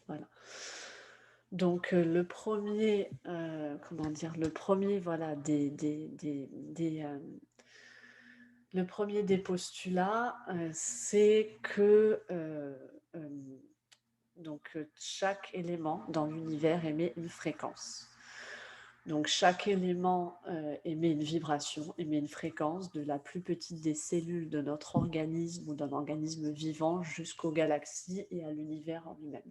Voilà. Donc, le premier, comment dire? Le premier, voilà, le premier des postulats, c'est que, donc, chaque élément dans l'univers émet une fréquence. Donc chaque élément émet une vibration, émet une fréquence de la plus petite des cellules de notre organisme ou d'un organisme vivant jusqu'aux galaxies et à l'univers en lui-même.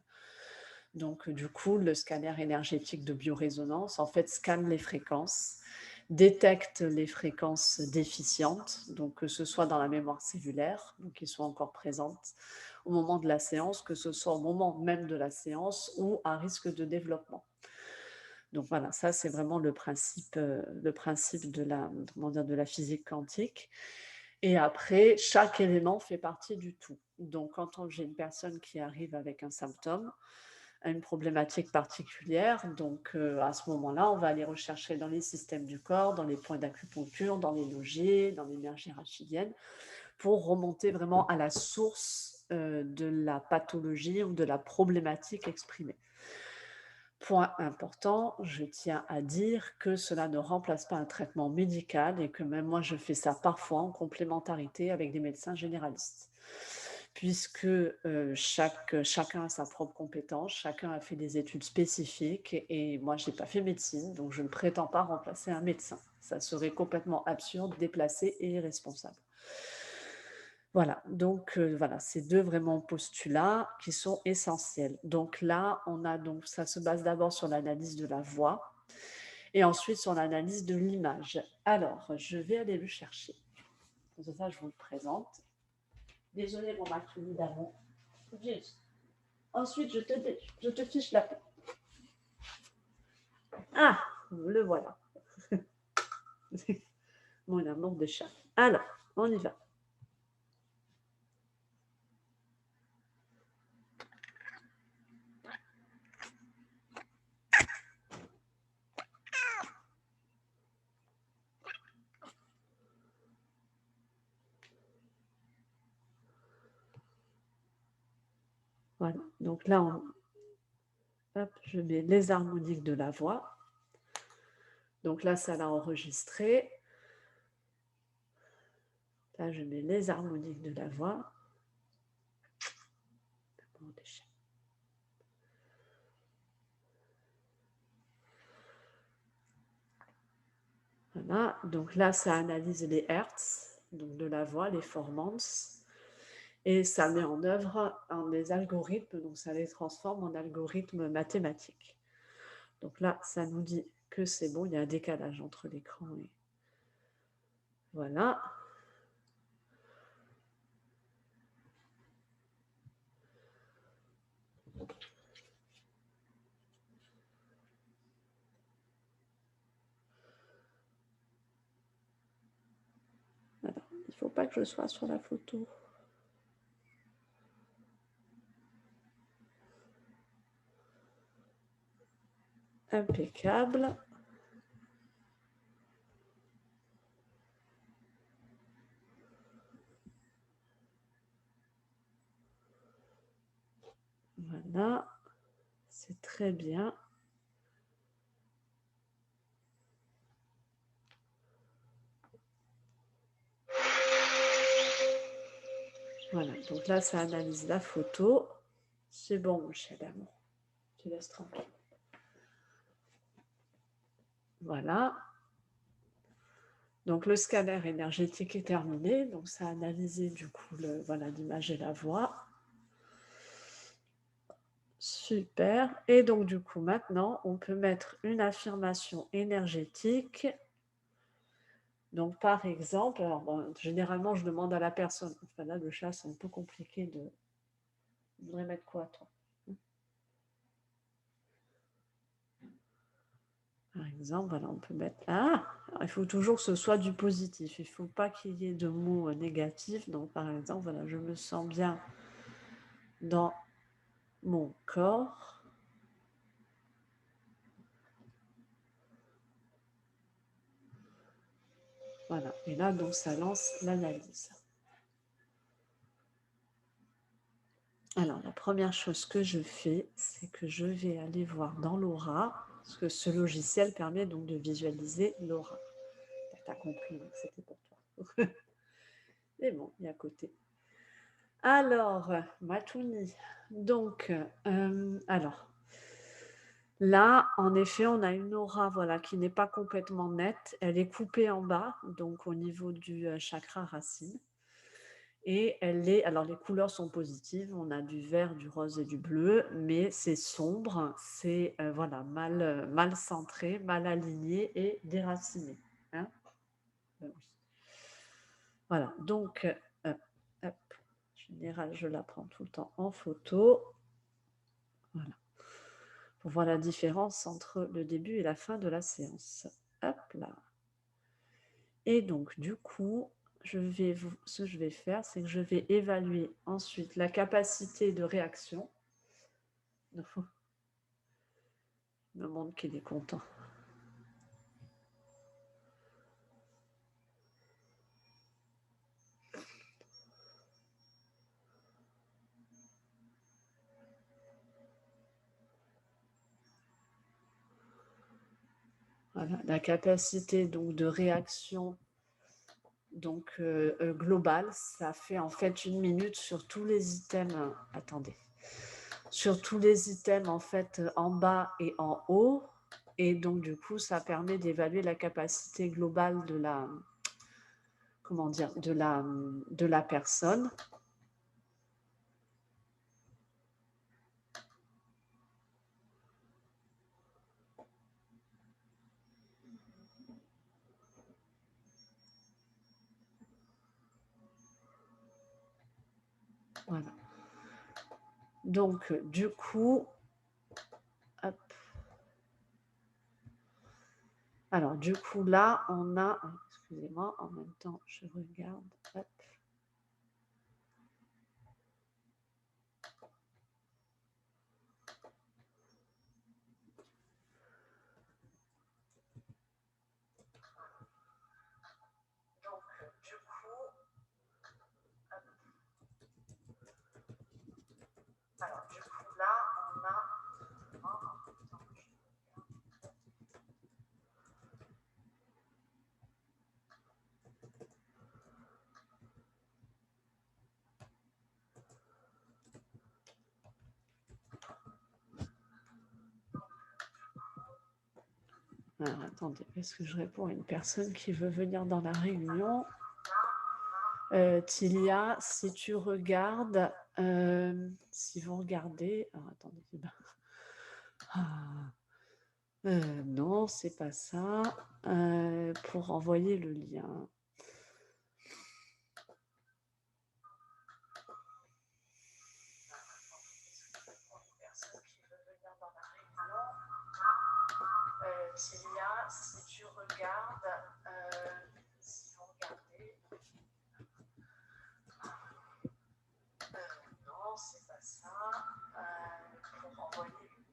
Donc du coup, le scanner énergétique de biorésonance en fait scanne les fréquences, détecte les fréquences déficientes, donc que ce soit dans la mémoire cellulaire, donc qui soient encore présentes au moment de la séance, que ce soit au moment même de la séance ou à risque de développement. Donc voilà, ça c'est vraiment le principe de la physique quantique. Et après, chaque élément fait partie du tout. Donc quand j'ai une personne qui arrive avec un symptôme, une problématique particulière, donc à ce moment-là, on va aller rechercher dans les systèmes du corps, dans les points d'acupuncture, dans les logiers, dans l'énergie rachidienne, pour remonter vraiment à la source de la pathologie ou de la problématique exprimée. Point important, je tiens à dire que cela ne remplace pas un traitement médical et que même moi je fais ça parfois en complémentarité avec des médecins généralistes. Puisque chacun a sa propre compétence, chacun a fait des études spécifiques et moi je n'ai pas fait médecine, donc je ne prétends pas remplacer un médecin. Ça serait complètement absurde, déplacé et irresponsable. Voilà, donc voilà, ces deux vraiment postulats qui sont essentiels. Donc là, ça se base d'abord sur l'analyse de la voix et ensuite sur l'analyse de l'image. Alors, je vais aller le chercher. Pour ça, je vous le présente. Désolée pour ma tenue d'avant. Ensuite, je te fiche la paix. Ah, le voilà. Mon amour de chat. Alors, on y va. Voilà, donc là, hop, je mets les harmoniques de la voix. Donc là, ça l'a enregistré. Là, je mets les harmoniques de la voix. Voilà, donc là, ça analyse les hertz, donc de la voix, les formances, et ça met en œuvre des algorithmes, donc ça les transforme en algorithmes mathématiques. Donc là, ça nous dit que c'est bon, il y a un décalage entre l'écran et... Voilà. Alors, il ne faut pas que je sois sur la photo. Impeccable. Voilà, c'est très bien. Voilà, donc là, ça analyse la photo. C'est bon, mon cher amour. Tu laisses tranquille. Voilà. Donc le scanner énergétique est terminé. Donc ça a analysé du coup l'image et la voix. Super. Et donc du coup maintenant, on peut mettre une affirmation énergétique. Donc par exemple, alors bon, généralement je demande à la personne, enfin là le chat c'est un peu compliqué de... Je voudrais mettre quoi toi? Par exemple, voilà, on peut mettre... Ah, alors, il faut toujours que ce soit du positif. Il ne faut pas qu'il y ait de mots négatifs. Donc, par exemple, voilà, je me sens bien dans mon corps. Voilà. Et là, donc, ça lance l'analyse. Alors, la première chose que je fais, c'est que je vais aller voir dans l'aura, parce que ce logiciel permet donc de visualiser l'aura. Tu as compris, donc c'était pour toi. Et bon, il est à côté. Alors, Matouni, donc, alors, là, en effet, on a une aura voilà, qui n'est pas complètement nette. Elle est coupée en bas, donc au niveau du chakra racine. Et elle est, alors les couleurs sont positives, on a du vert, du rose et du bleu, mais c'est sombre, c'est voilà, mal centré, mal aligné et déraciné. Hein. Oui. Voilà, donc, hop, en général, je la prends tout le temps en photo. Voilà, pour voir la différence entre le début et la fin de la séance. Hop là. Et donc, du coup, ce que je vais faire, c'est que je vais évaluer ensuite la capacité de réaction. Il me montre qu'il est content. Voilà, la capacité donc de réaction donc globale, ça fait en fait 1 minute sur tous les items. Attendez, sur tous les items en fait en bas et en haut, et donc du coup ça permet d'évaluer la capacité globale de la de la personne. Voilà. Donc, du coup, hop. Alors, du coup, là, on a, excusez-moi, en même temps, je regarde, hop. Donc, du coup, hop. Alors, du coup, là, on a, alors, attendez, est-ce que je réponds à une personne qui veut venir dans la réunion? Tilia, si tu regardes, si vous regardez, alors attendez, non, c'est pas ça, pour envoyer le lien. Tilia, si tu regardes, si vous regardez, non, c'est pas ça, pour envoyer le lien.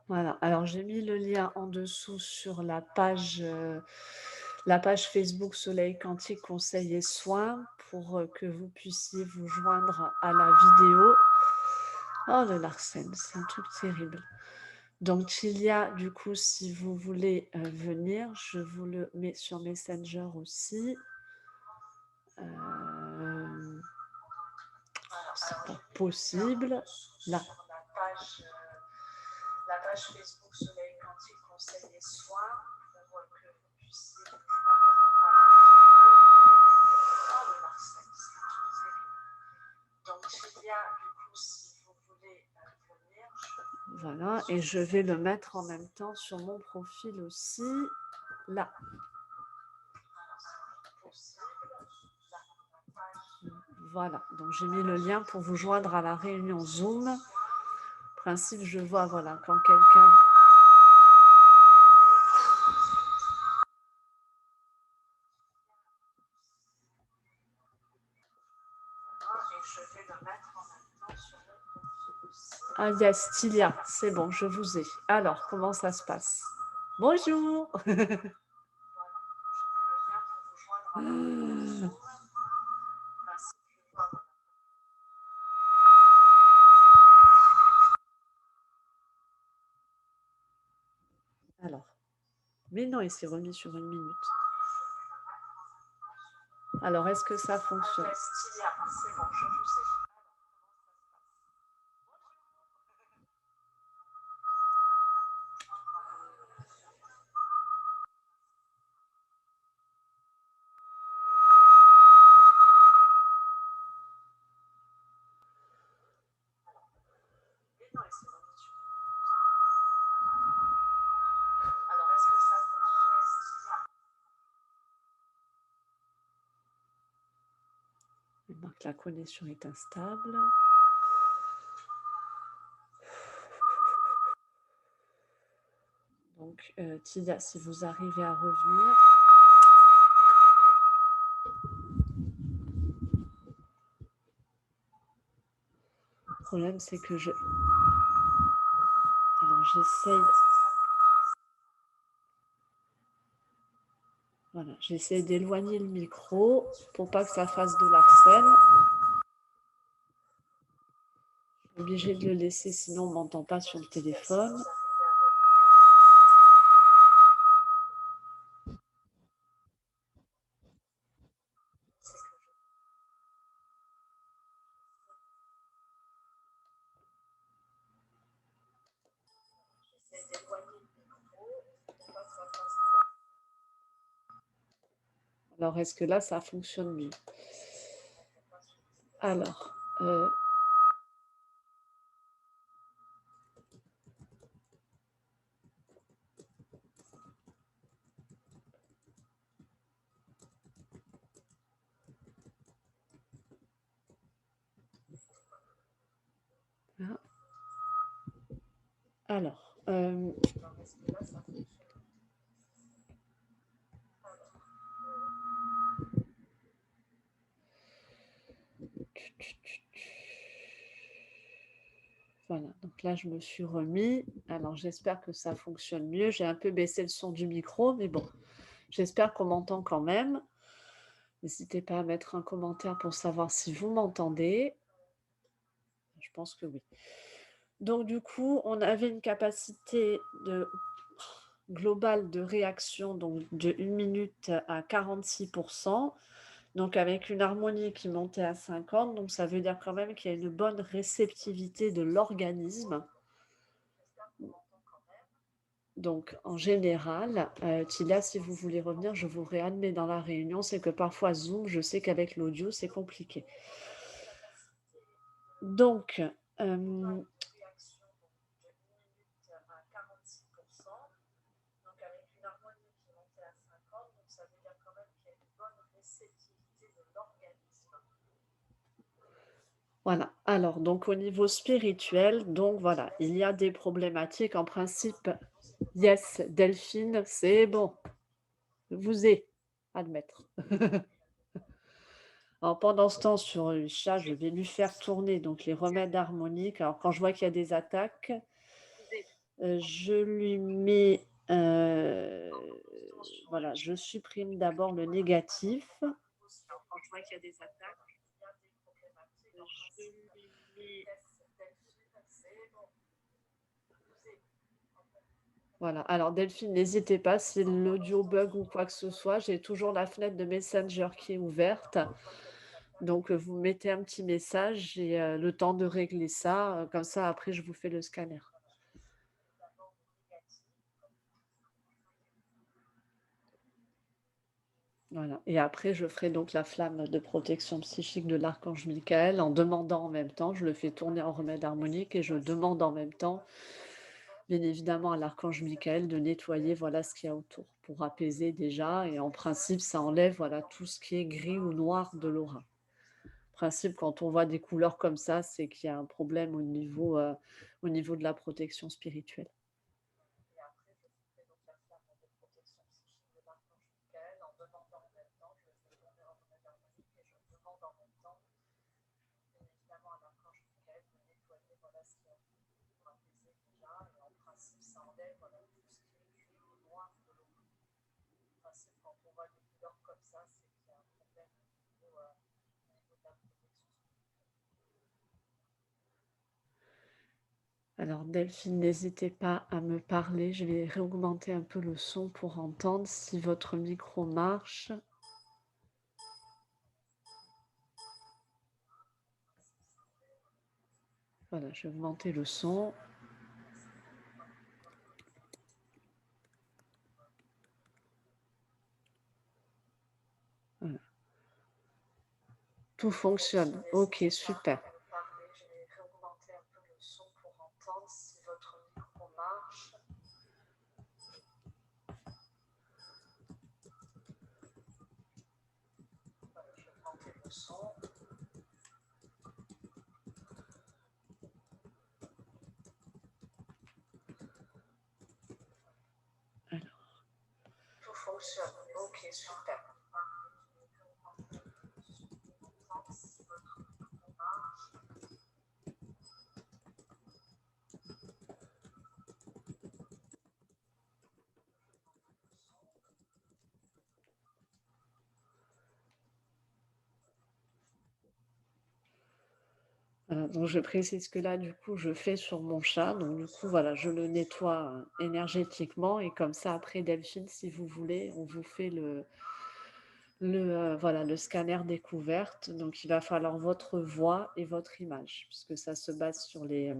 Voilà, alors j'ai mis le lien en dessous sur la page Facebook Soleil Quantique Conseil et Soins pour que vous puissiez vous joindre à la vidéo. Oh, le Larsen, c'est un truc terrible. Donc, il y a, du coup, si vous voulez venir, je vous le mets sur Messenger aussi. C'est pas possible. Là. La page Facebook Soleil Quantique Conseil et Soins pour que vous puissiez vous joindre à la vidéo. Oh, le Larsen, c'est un truc terrible. Donc, il y a, du coup, si vous voulez venir, voilà, et je vais le mettre en même temps sur mon profil aussi, là. Voilà, donc j'ai mis le lien pour vous joindre à la réunion Zoom. Principe, je vois, voilà, quand quelqu'un... Ah yes, Tilia, c'est bon, je vous ai. Alors, comment ça se passe? Bonjour. Alors, mais non, il s'est remis sur 1 minute. Alors, est-ce que ça fonctionne? Il marque la connexion est instable. Donc, Tilia, si vous arrivez à revenir. Le problème, c'est que Alors, j'essaye. Voilà, j'essaie d'éloigner le micro pour pas que ça fasse de l'arsène. Je suis obligée de le laisser, sinon on ne m'entend pas sur le téléphone. Alors, est-ce que là, ça fonctionne mieux? Alors, alors, voilà, donc là, je me suis remis. Alors, j'espère que ça fonctionne mieux. J'ai un peu baissé le son du micro, mais bon, j'espère qu'on m'entend quand même. N'hésitez pas à mettre un commentaire pour savoir si vous m'entendez. Je pense que oui. Donc, du coup, on avait une capacité globale de réaction donc de 1 minute à 46%. Donc, avec une harmonie qui montait à 50, donc ça veut dire quand même qu'il y a une bonne réceptivité de l'organisme. Donc, en général, Tila, si vous voulez revenir, je vous réadmets dans la réunion. C'est que parfois, Zoom, je sais qu'avec l'audio, c'est compliqué. Donc, voilà. Alors, donc au niveau spirituel, donc voilà, il y a des problématiques en principe. Yes, Delphine, c'est bon. Je vous ai, admettre. Alors, pendant ce temps, sur le chat, je vais lui faire tourner donc les remèdes harmoniques. Alors, quand je vois qu'il y a des attaques, je lui mets, voilà, je supprime d'abord le négatif. Quand je vois qu'il y a des attaques, je lui mets. Voilà. Alors, Delphine, n'hésitez pas, si l'audio bug ou quoi que ce soit, j'ai toujours la fenêtre de Messenger qui est ouverte. Donc, vous mettez un petit message, j'ai le temps de régler ça. Comme ça, après, je vous fais le scanner. Voilà. Et après, je ferai donc la flamme de protection psychique de l'archange Michael en demandant en même temps, je le fais tourner en remède harmonique et je demande en même temps, bien évidemment, à l'archange Michael de nettoyer voilà ce qu'il y a autour pour apaiser déjà. Et en principe, ça enlève voilà tout ce qui est gris ou noir de l'aura. En principe, quand on voit des couleurs comme ça, c'est qu'il y a un problème au niveau de la protection spirituelle. Alors Delphine, n'hésitez pas à me parler. Je vais réaugmenter un peu le son pour entendre si votre micro marche. Voilà, je vais augmenter le son. Voilà. Tout fonctionne. Ok, super. Je vais réaugmenter un peu le son pour entendre si votre micro marche. Voilà, je vais augmenter le son. Alors, tout fonctionne. Ok, super. Donc je précise que là, du coup, je fais sur mon chat. Donc du coup, voilà, je le nettoie énergétiquement. Et comme ça, après, Delphine, si vous voulez, on vous fait voilà, le scanner découverte. Donc il va falloir votre voix et votre image, puisque ça se base sur les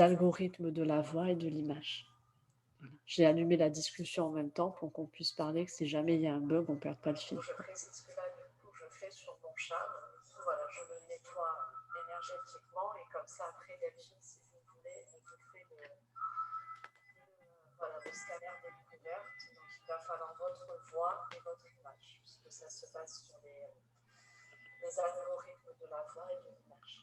algorithmes de la voix et de l'image. Voilà. J'ai allumé la discussion en même temps pour qu'on puisse parler, que si jamais il y a un bug, on ne perd pas le fil. Je précise que là, du coup, je fais sur mon chat. Donc, voilà, je le nettoie énergétiquement et comme ça, après, Delphine, si vous voulez, on vous fait voilà, le scanner découverte. Donc, il va falloir votre voix et votre image, puisque ça se base sur les algorithmes de la voix et de l'image.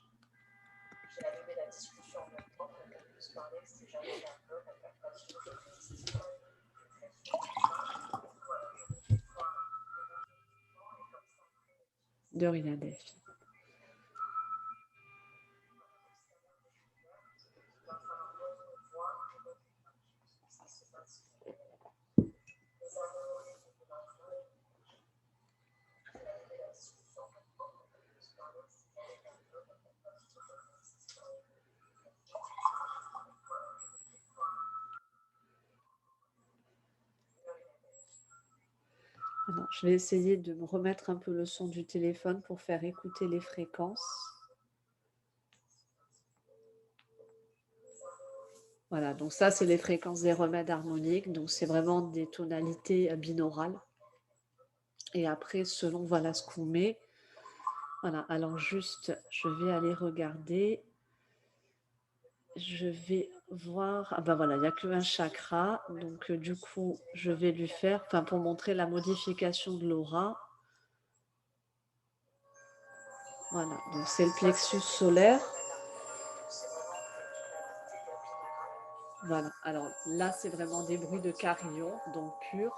J'ai allumé la discussion en même temps pour qu'on puisse parler, que si jamais il y a un bug, on ne perd pas le fil. Je précise que de rien, Delphine. Alors, je vais essayer de me remettre un peu le son du téléphone pour faire écouter les fréquences. Voilà, donc ça, c'est les fréquences des remèdes harmoniques. Donc, c'est vraiment des tonalités binaurales. Et après, selon voilà ce qu'on met. Voilà, alors juste, je vais aller regarder. Je vais voir. Ah ben voilà, il n'y a qu'un chakra. Donc, du coup, je vais lui faire, enfin, pour montrer la modification de l'aura. Voilà, donc c'est le plexus solaire. Voilà, alors là, c'est vraiment des bruits de carillon, donc pur.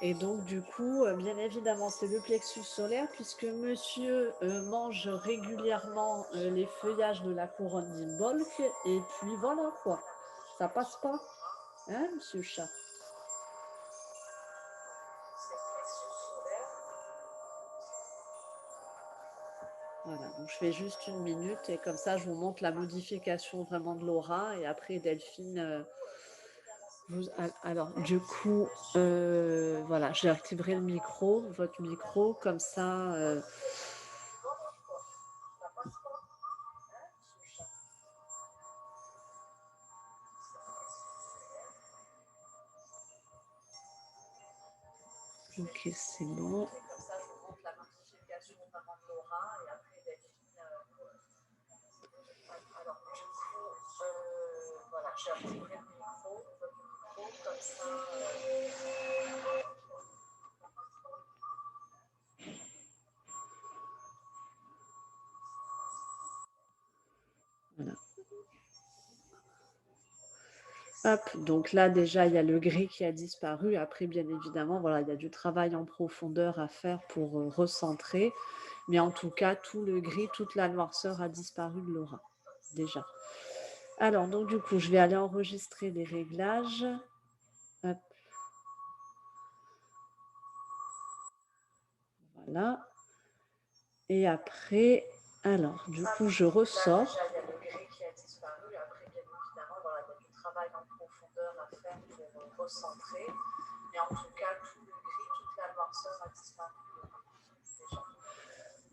Et donc, du coup, bien évidemment, c'est le plexus solaire, puisque monsieur mange régulièrement les feuillages de la couronne d'Imbolc. Et puis voilà, quoi. Ça passe pas, hein, monsieur chat? Voilà, donc je fais juste une minute et comme ça, je vous montre la modification vraiment de l'aura. Et après, Delphine, alors, du coup, voilà, j'activerai le micro, votre micro, comme ça. Ok, c'est bon. Comme ça, je vous montre la modification vraiment de l'aura et après, Delphine. Alors, du coup, voilà, j'ai activé le micro, votre micro, comme ça. Voilà. Hop, donc là déjà il y a le gris qui a disparu. Après, bien évidemment, voilà, il y a du travail en profondeur à faire pour recentrer. Mais en tout cas, tout le gris, toute la noirceur a disparu de l'aura, déjà. Alors, donc du coup, je vais aller enregistrer les réglages. Hop. Voilà. Et après, alors, du coup, je ressors. pour recentrer. Mais en tout cas, tout le gris, toute la noirceur a disparu déjà.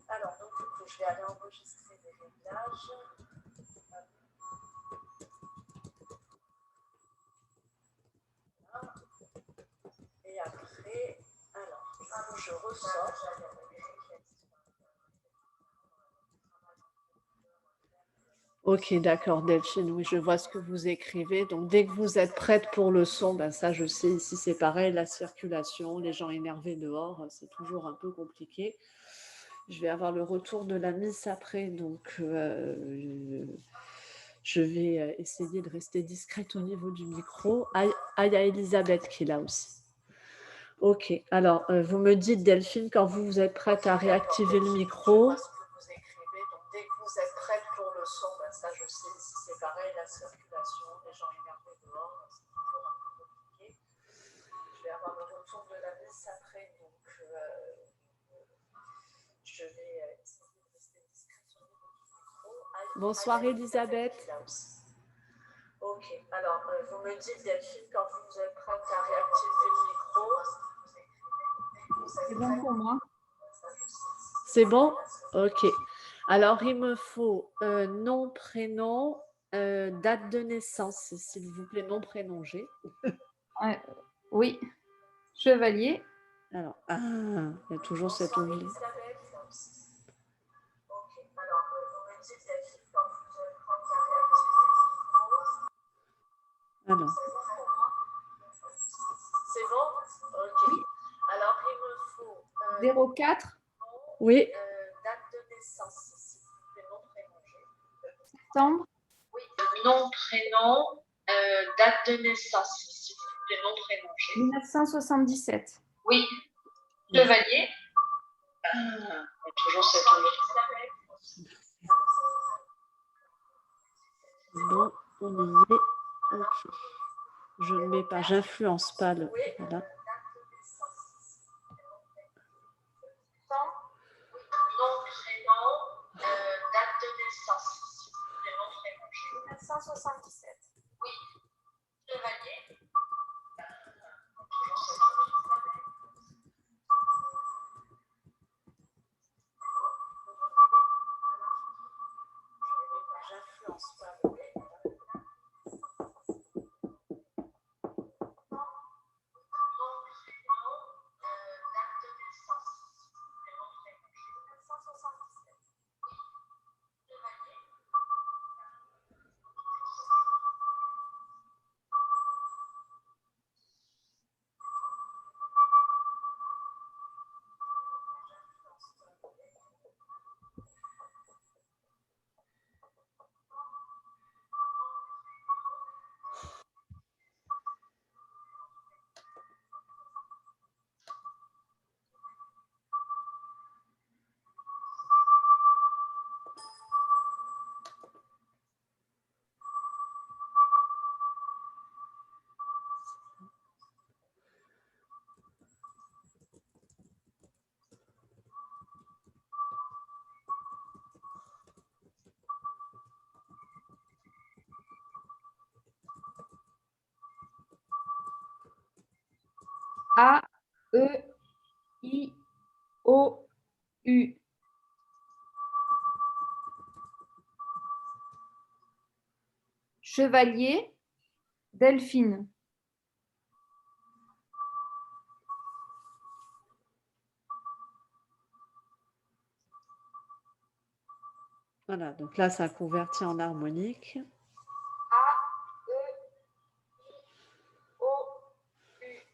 Alors, donc, du coup, je vais aller enregistrer des réglages. Et après, alors, je ressors. Ok, d'accord, Delphine, oui, je vois ce que vous écrivez. Donc, dès que vous êtes prête pour le son, ben ça, je sais, ici, c'est pareil, la circulation, les gens énervés dehors, c'est toujours un peu compliqué. Je vais avoir le retour de la miss après, donc je vais essayer de rester discrète au niveau du micro. Ah, il y a Elisabeth qui est là aussi. Ok, alors, vous me dites, Delphine, quand vous êtes prête à réactiver le micro. Dès que vous êtes prête pour le son, ben ça je sais, si c'est pareil, la circulation, les gens énervés dehors, c'est toujours un peu compliqué. Je vais avoir le retour de la miss après, donc je vais essayer de rester discrète sur le micro. Bonsoir Elisabeth. Ok, alors vous me dites Delphine, quand vous êtes prête à réactiver le micro. C'est bon pour moi. C'est bon? Ok. Alors, il me faut nom, prénom, date de naissance, s'il vous plaît, nom, prénom, G. Oui, Chevalier. Alors, il y a toujours cet onglet. Alors. C'est bon? Ok. Oui. Alors, il me faut 04. Oui. Date de naissance, s'il vous plaît, nom, prénom, G. Septembre. Oui, nom, prénom, date de naissance, s'il vous plaît, nom, prénom, G. 1977. Oui. Chevalier. Il y a toujours cet onglet. Bon, on y est. Ok. Je ne mets pas, j'influence pas le. Voilà. Nom, prénom, date de naissance. Nom, prénom. 1977. Oui. Chevalier. J'influence pas le. A, E, I, O, U. Chevalier. Delphine. Voilà, donc là, ça convertit en harmonique. A, E, I, O, U.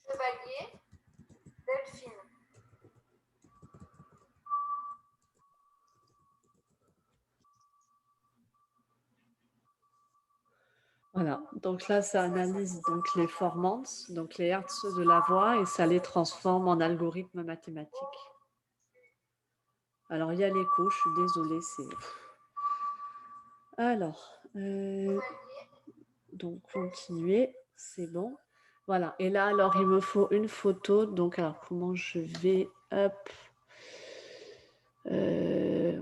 Chevalier. Delphine. Voilà, donc là, ça analyse donc les formances, donc les hertz de la voix, et ça les transforme en algorithmes mathématiques. Alors, il y a l'écho, je suis désolée, c'est... Alors, donc, continuer, c'est bon. Voilà, et là, alors, il me faut une photo. Donc, alors, comment je vais... Hop.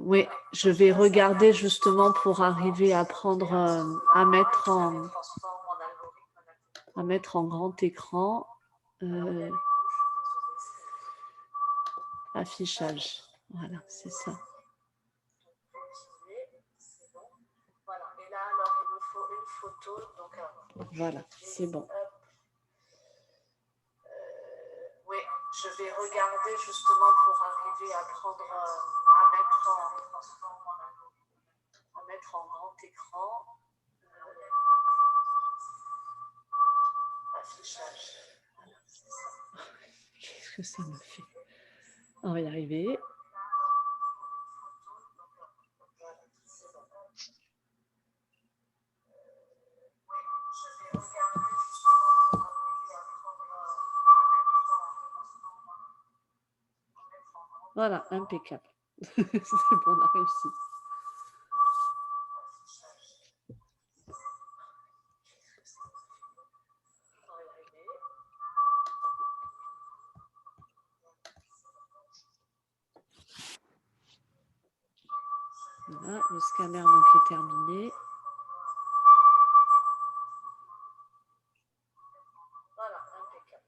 Oui, je vais regarder justement pour arriver à prendre, à mettre en grand écran. Affichage. Voilà, c'est ça. Voilà, et là, alors, il me faut une photo. Donc, voilà, c'est bon. Oui, je vais regarder justement pour arriver à prendre, à mettre en grand écran. Affichage. Voilà, c'est ça. Qu'est-ce que ça me fait? On va y arriver. Voilà, impeccable. C'est bon, on a réussi. Voilà, le scanner donc est terminé. Voilà, impeccable.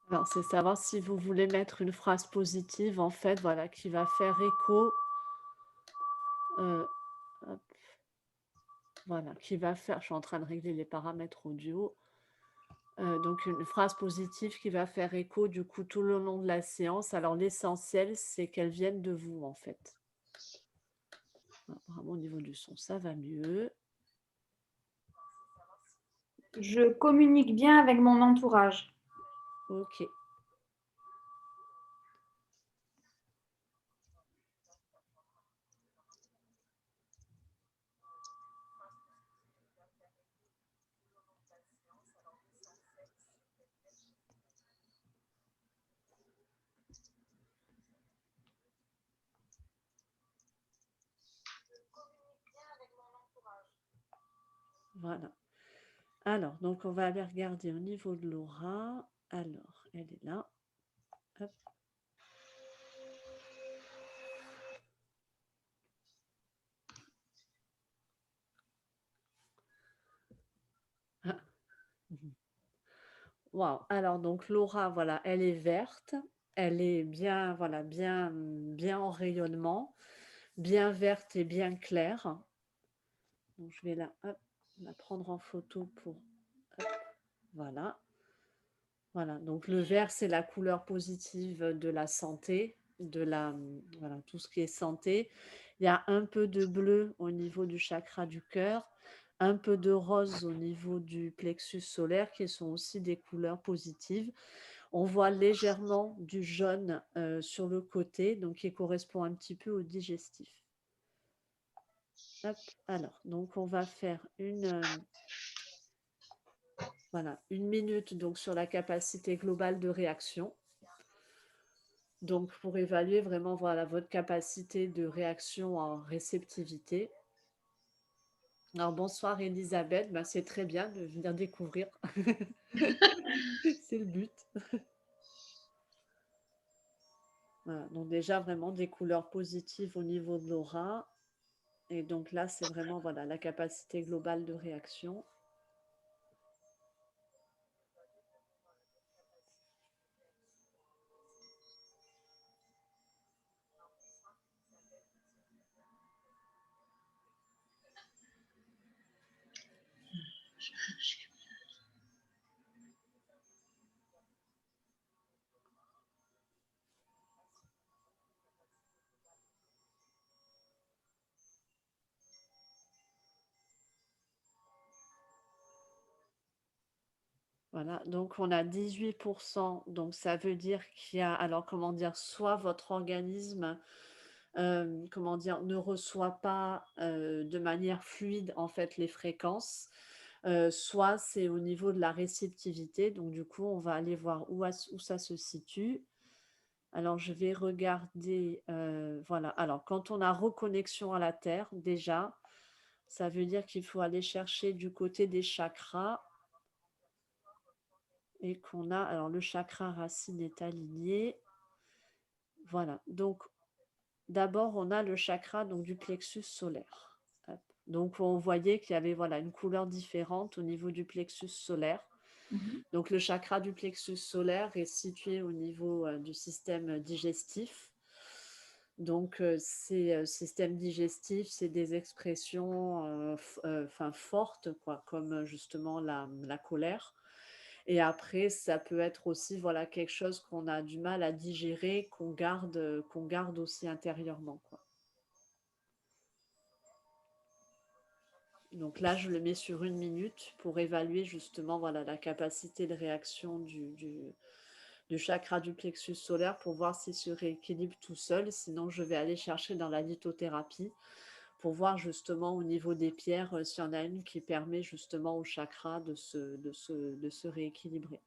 Alors, c'est savoir si vous voulez mettre une phrase positive, en fait, voilà, qui va faire écho. Voilà, qui va faire, je suis en train de régler les paramètres audio. Donc, une phrase positive qui va faire écho, du coup, tout le long de la séance. Alors, l'essentiel, c'est qu'elle vienne de vous, en fait. Apparemment, au niveau du son, ça va mieux. Je communique bien avec mon entourage. Ok. Voilà. Alors, donc, on va aller regarder au niveau de l'aura. Alors, elle est là. Hop. Ah. Waouh. Alors, donc, l'aura, voilà, elle est verte. Elle est bien, voilà, bien en rayonnement, bien verte et bien claire. Donc, je vais la prendre en photo pour... hop, voilà. Voilà, donc le vert, c'est la couleur positive de la santé, voilà, tout ce qui est santé. Il y a un peu de bleu au niveau du chakra du cœur, un peu de rose au niveau du plexus solaire, qui sont aussi des couleurs positives. On voit légèrement du jaune sur le côté, donc qui correspond un petit peu au digestif. Hop, alors, donc on va faire voilà, 1 minute donc, sur la capacité globale de réaction. Donc, pour évaluer vraiment, voilà, votre capacité de réaction en réceptivité. Alors, bonsoir Elisabeth, ben, c'est très bien de venir découvrir. C'est le but. Voilà, donc déjà vraiment des couleurs positives au niveau de l'aura. Et donc là, c'est vraiment voilà, la capacité globale de réaction. Voilà, donc on a 18%, donc ça veut dire qu'il y a, alors comment dire, soit votre organisme, comment dire, ne reçoit pas de manière fluide en fait les fréquences, soit c'est au niveau de la réceptivité, donc du coup on va aller voir où ça se situe. Alors je vais regarder, voilà, alors quand on a reconnexion à la Terre déjà, ça veut dire qu'il faut aller chercher du côté des chakras. Et qu'on a, alors le chakra racine est aligné. Voilà, donc d'abord on a le chakra donc, du plexus solaire. Hop. Donc on voyait qu'il y avait voilà, une couleur différente au niveau du plexus solaire. Donc le chakra du plexus solaire est situé au niveau du système digestif. Donc ces systèmes digestifs, c'est des expressions fortes, quoi, comme justement la colère. Et après, ça peut être aussi voilà, quelque chose qu'on a du mal à digérer, qu'on garde aussi intérieurement, quoi. Donc là, je le mets sur 1 minute pour évaluer justement voilà, la capacité de réaction du chakra du plexus solaire pour voir s'il se rééquilibre tout seul. Sinon, je vais aller chercher dans la lithothérapie pour voir justement au niveau des pierres s'il y en a une qui permet justement au chakra de se rééquilibrer.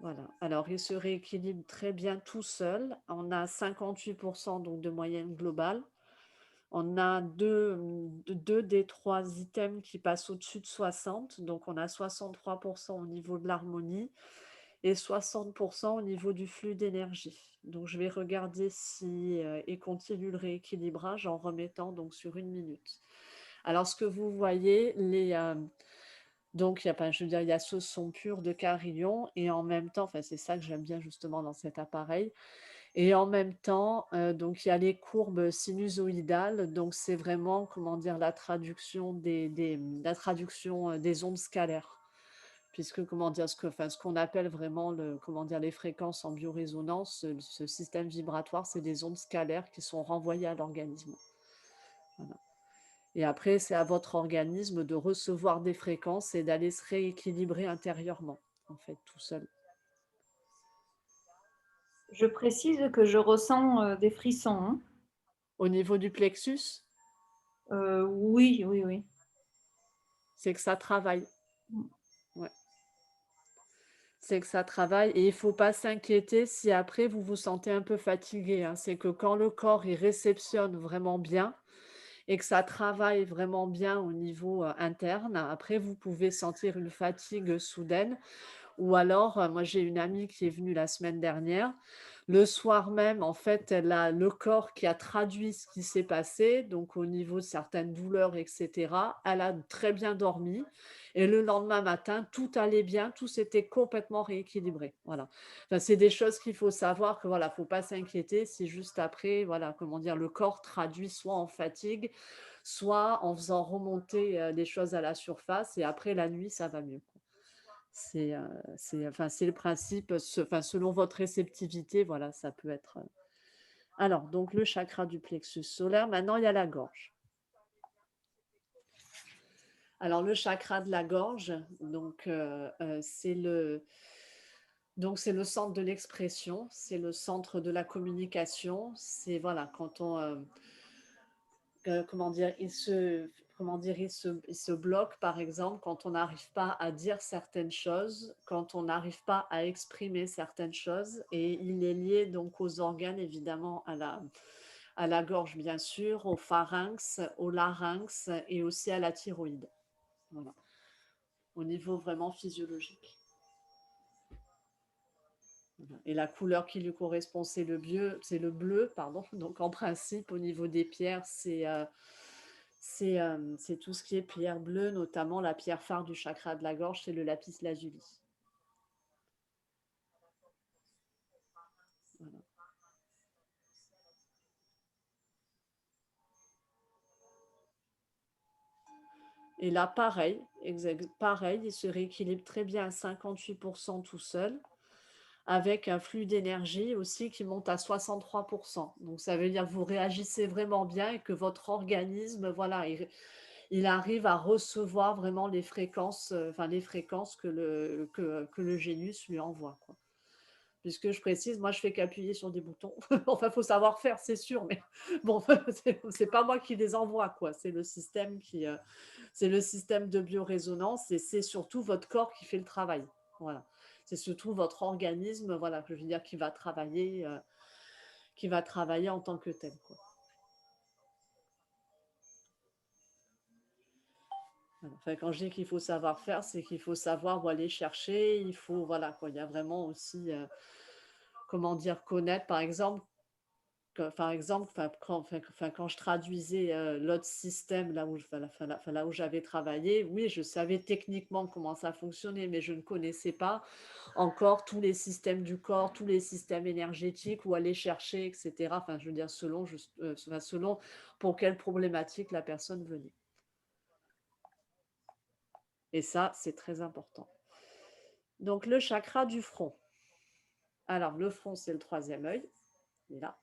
Voilà. Alors, il se rééquilibre très bien tout seul. On a 58% donc de moyenne globale. On a deux des trois items qui passent au-dessus de 60. Donc, on a 63% au niveau de l'harmonie et 60% au niveau du flux d'énergie. Donc, je vais regarder si il continue le rééquilibrage en remettant donc sur 1 minute. Alors, ce que vous voyez, donc, il y a pas, je veux dire, il y a ce son pur de carillon et en même temps, enfin, c'est ça que j'aime bien justement dans cet appareil. Et en même temps, donc il y a les courbes sinusoïdales. Donc, c'est vraiment, comment dire, la traduction la traduction des ondes scalaires. Puisque, comment dire, ce qu'on appelle vraiment comment dire, les fréquences en biorésonance, ce système vibratoire, c'est des ondes scalaires qui sont renvoyées à l'organisme. Voilà. Et après, c'est à votre organisme de recevoir des fréquences et d'aller se rééquilibrer intérieurement, en fait, tout seul. Je précise que je ressens des frissons, hein. Au niveau du plexus, Oui, oui, oui. c'est que ça travaille. Ouais. C'est que ça travaille et il ne faut pas s'inquiéter si après vous vous sentez un peu fatigué, hein. C'est que quand le corps il réceptionne vraiment bien et que ça travaille vraiment bien au niveau interne, après vous pouvez sentir une fatigue soudaine. Ou alors, moi j'ai une amie qui est venue la semaine dernière. Le soir même, en fait, elle a le corps qui a traduit ce qui s'est passé, donc au niveau de certaines douleurs, etc. Elle a très bien dormi et le lendemain matin, tout allait bien, tout s'était complètement rééquilibré. Voilà. Enfin, c'est des choses qu'il faut savoir que voilà, faut pas s'inquiéter. C'est juste après, voilà, comment dire, le corps traduit soit en fatigue, soit en faisant remonter des choses à la surface et après la nuit, ça va mieux. C'est le principe, enfin, selon votre réceptivité, voilà, ça peut être. Alors, donc le chakra du plexus solaire, maintenant il y a la gorge. Alors, le chakra de la gorge, donc c'est le centre de l'expression, c'est le centre de la communication. C'est voilà, quand on, comment dire, il se bloque, par exemple, quand on n'arrive pas à dire certaines choses, quand on n'arrive pas à exprimer certaines choses, et il est lié donc aux organes, évidemment, à la gorge bien sûr, au pharynx, au larynx et aussi à la thyroïde. Voilà. Au niveau vraiment physiologique. Et la couleur qui lui correspond, c'est le bleu, pardon. Donc en principe, au niveau des pierres, c'est tout ce qui est pierre bleue, notamment la pierre phare du chakra de la gorge, c'est le lapis lazuli. Voilà. Et là, pareil, pareil, il se rééquilibre très bien à 58% tout seul, avec un flux d'énergie aussi qui monte à 63%. Donc ça veut dire que vous réagissez vraiment bien et que votre organisme, voilà, il arrive à recevoir vraiment les fréquences, les fréquences que le Génus lui envoie, quoi. Puisque je précise, moi je fais qu'appuyer sur des boutons. Enfin, il faut savoir faire, c'est sûr, mais bon, c'est pas moi qui les envoie, quoi. C'est le système de biorésonance et c'est surtout votre corps qui fait le travail. Voilà. C'est surtout votre organisme, voilà, je veux dire, qui va travailler en tant que tel, quoi. Voilà. Enfin, quand je dis qu'il faut savoir faire, c'est qu'il faut savoir où aller chercher. Il faut, voilà, quoi. Il y a vraiment aussi, comment dire, connaître, par exemple, quand je traduisais l'autre système, là où j'avais travaillé, oui, je savais techniquement comment ça fonctionnait, mais je ne connaissais pas encore tous les systèmes du corps, tous les systèmes énergétiques, où aller chercher, etc. Enfin, je veux dire, selon pour quelle problématique la personne venait. Et ça, c'est très important. Donc, le chakra du front. Alors, le front, c'est le troisième œil. Il est là.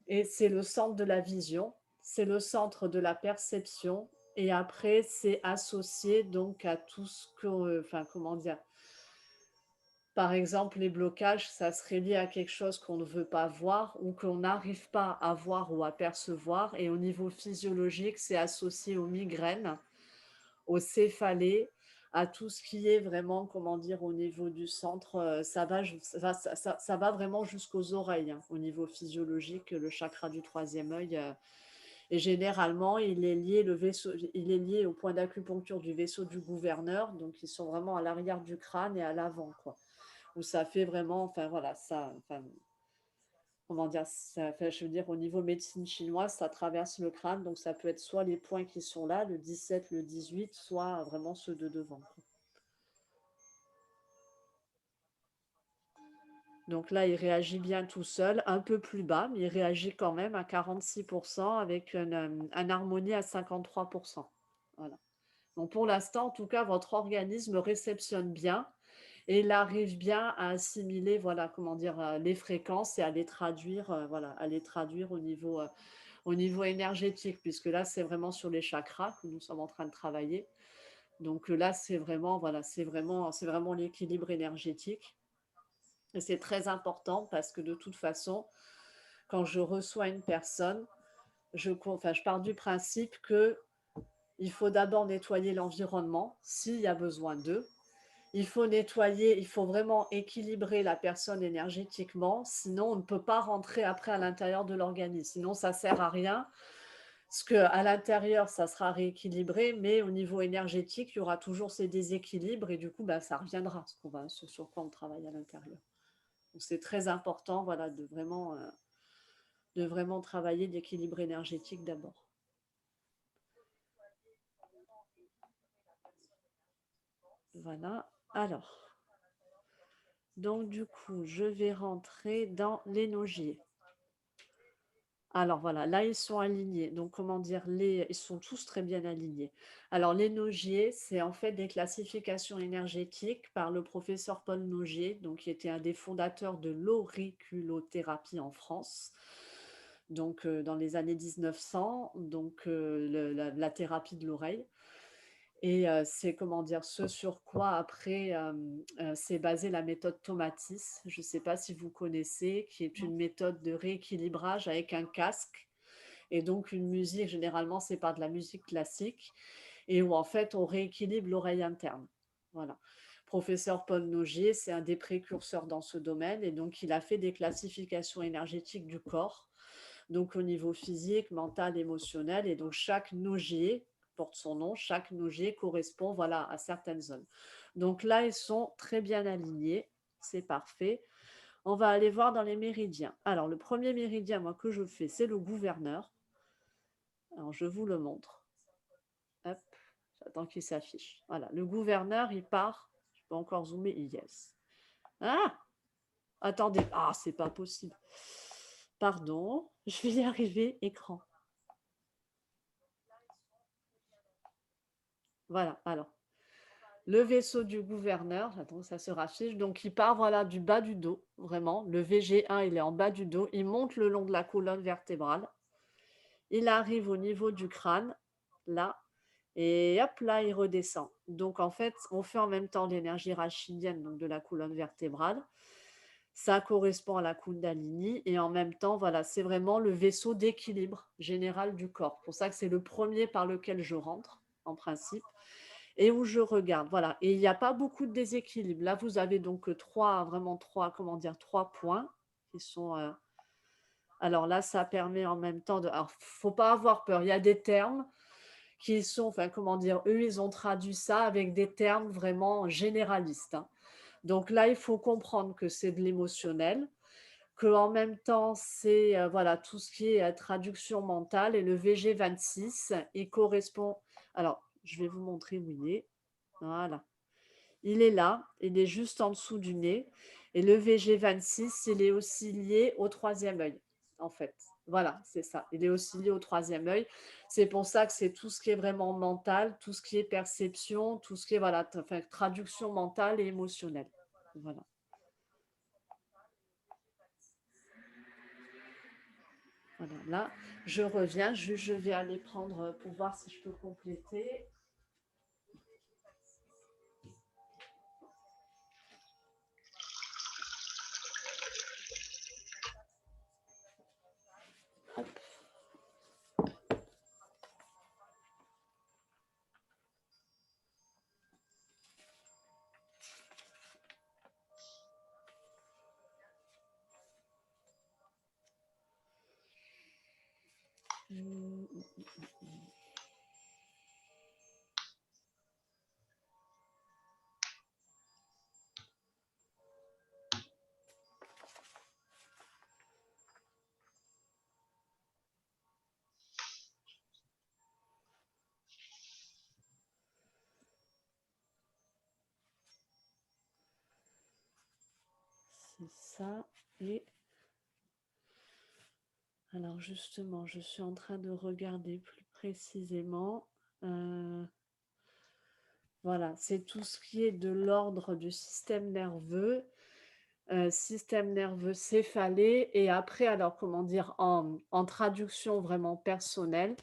Et c'est le centre de la vision, c'est le centre de la perception. Et après, c'est associé donc à tout ce que, comment dire, par exemple, les blocages, ça serait lié à quelque chose qu'on ne veut pas voir ou qu'on n'arrive pas à voir ou à percevoir. Et au niveau physiologique, c'est associé aux migraines, aux céphalées, à tout ce qui est vraiment, comment dire, au niveau du centre. Ça va vraiment jusqu'aux oreilles, hein, au niveau physiologique, le chakra du troisième œil. Et généralement, il est lié au point d'acupuncture du vaisseau du gouverneur. Donc, ils sont vraiment à l'arrière du crâne et à l'avant, quoi. Où ça fait vraiment, comment dire, je veux dire, au niveau médecine chinoise, ça traverse le crâne. Donc, ça peut être soit les points qui sont là, le 17, le 18, soit vraiment ceux de devant, quoi. Donc là, il réagit bien tout seul, un peu plus bas, mais il réagit quand même à 46% avec un harmonie à 53%. Voilà. Donc pour l'instant, en tout cas, votre organisme réceptionne bien et il arrive bien à assimiler, voilà, comment dire, les fréquences et à les traduire, voilà, à les traduire au niveau énergétique, puisque là, c'est vraiment sur les chakras que nous sommes en train de travailler. Donc là, c'est vraiment, voilà, c'est vraiment l'équilibre énergétique. Et c'est très important parce que de toute façon, quand je reçois une personne, je pars du principe que il faut d'abord nettoyer l'environnement s'il y a besoin d'eux. Il faut nettoyer, il faut vraiment équilibrer la personne énergétiquement, sinon on ne peut pas rentrer après à l'intérieur de l'organisme. Sinon, ça ne sert à rien. Parce qu'à l'intérieur, ça sera rééquilibré, mais au niveau énergétique, il y aura toujours ces déséquilibres et du coup, ça reviendra, ce sur quoi on travaille à l'intérieur. Donc, c'est très important, voilà, de vraiment travailler l'équilibre énergétique d'abord. Voilà. Alors, donc du coup, je vais rentrer dans les nogiers. Alors voilà, là ils sont alignés. Donc comment dire, ils sont tous très bien alignés. Alors les nogiers, c'est en fait des classifications énergétiques par le professeur Paul Nogier, donc qui était un des fondateurs de l'auriculothérapie en France. Donc dans les années 1900, donc la thérapie de l'oreille. Et c'est, comment dire, ce sur quoi après s'est basée la méthode Tomatis. Je ne sais pas si vous connaissez, qui est une méthode de rééquilibrage avec un casque et donc une musique, généralement c'est pas de la musique classique, et où en fait on rééquilibre l'oreille interne. Voilà. Professeur Paul Nogier, c'est un des précurseurs dans ce domaine et donc il a fait des classifications énergétiques du corps donc au niveau physique, mental, émotionnel. Et donc chaque nogier porte son nom, chaque nogier correspond voilà, à certaines zones. Donc là, ils sont très bien alignés, c'est parfait. On va aller voir dans les méridiens. Alors, le premier méridien, moi, que je fais, c'est le gouverneur. Alors, je vous le montre. Hop, j'attends qu'il s'affiche. Voilà, le gouverneur, il part. Je peux encore zoomer. Yes. Ah, attendez. Ah, c'est pas possible. Pardon, je vais y arriver. Écran. Voilà, alors. Le vaisseau du gouverneur, j'attends que ça se raffiche. Donc, il part voilà, du bas du dos, vraiment. Le VG1, il est en bas du dos. Il monte le long de la colonne vertébrale. Il arrive au niveau du crâne, là, et hop, là, il redescend. Donc, en fait, on fait en même temps l'énergie rachidienne, donc de la colonne vertébrale. Ça correspond à la Kundalini. Et en même temps, voilà, c'est vraiment le vaisseau d'équilibre général du corps. C'est pour ça que c'est le premier par lequel je rentre, en principe, et où je regarde. Voilà. Et il n'y a pas beaucoup de déséquilibre. Là, vous avez donc trois points qui sont... alors là, ça permet en même temps de... Alors, faut pas avoir peur. Il y a des termes qui sont, enfin, comment dire, eux, ils ont traduit ça avec des termes vraiment généralistes, hein. Donc là, il faut comprendre que c'est de l'émotionnel, qu'en même temps, c'est voilà, tout ce qui est traduction mentale. Et le VG26, il correspond... Alors, je vais vous montrer où il est. Voilà. Il est là, il est juste en dessous du nez. Et le VG26, il est aussi lié au troisième œil, en fait. Voilà, c'est ça. Il est aussi lié au troisième œil. C'est pour ça que c'est tout ce qui est vraiment mental, tout ce qui est perception, tout ce qui est voilà, enfin, traduction mentale et émotionnelle. Voilà. Voilà. Là, je reviens. Je vais aller prendre pour voir si je peux compléter. Hop. C'est ça. Et alors justement, je suis en train de regarder plus précisément. Voilà, c'est tout ce qui est de l'ordre du système nerveux céphalé. Et après, alors comment dire, en traduction vraiment personnelle,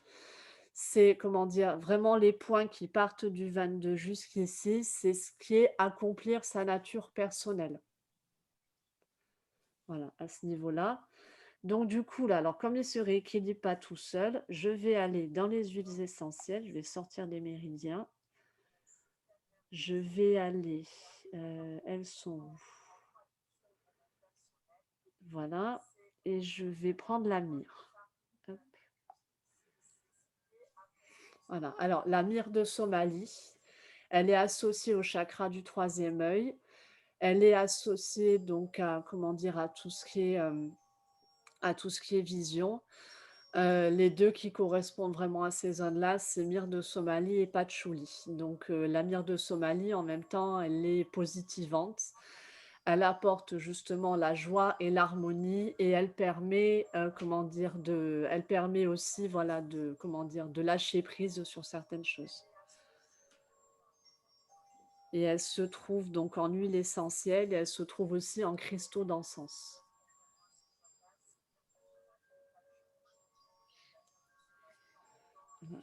c'est comment dire, vraiment les points qui partent du 22 jusqu'ici, c'est ce qui est accomplir sa nature personnelle. Voilà, à ce niveau-là. Donc du coup, là, alors comme il ne se rééquilibre pas tout seul, je vais aller dans les huiles essentielles, je vais sortir des méridiens. Je vais aller, elles sont où? Voilà, et je vais prendre la myrrhe. Hop. Voilà, alors la myrrhe de Somalie, elle est associée au chakra du troisième œil. Elle est associée donc à, comment dire, à tout ce qui est vision. Les deux qui correspondent vraiment à ces zones-là, c'est myrrhe de Somalie et patchouli. Donc la myrrhe de Somalie, en même temps, elle est positivante. Elle apporte justement la joie et l'harmonie et elle permet, elle permet aussi, voilà, de lâcher prise sur certaines choses. Et elle se trouve donc en huile essentielle et elle se trouve aussi en cristaux d'encens.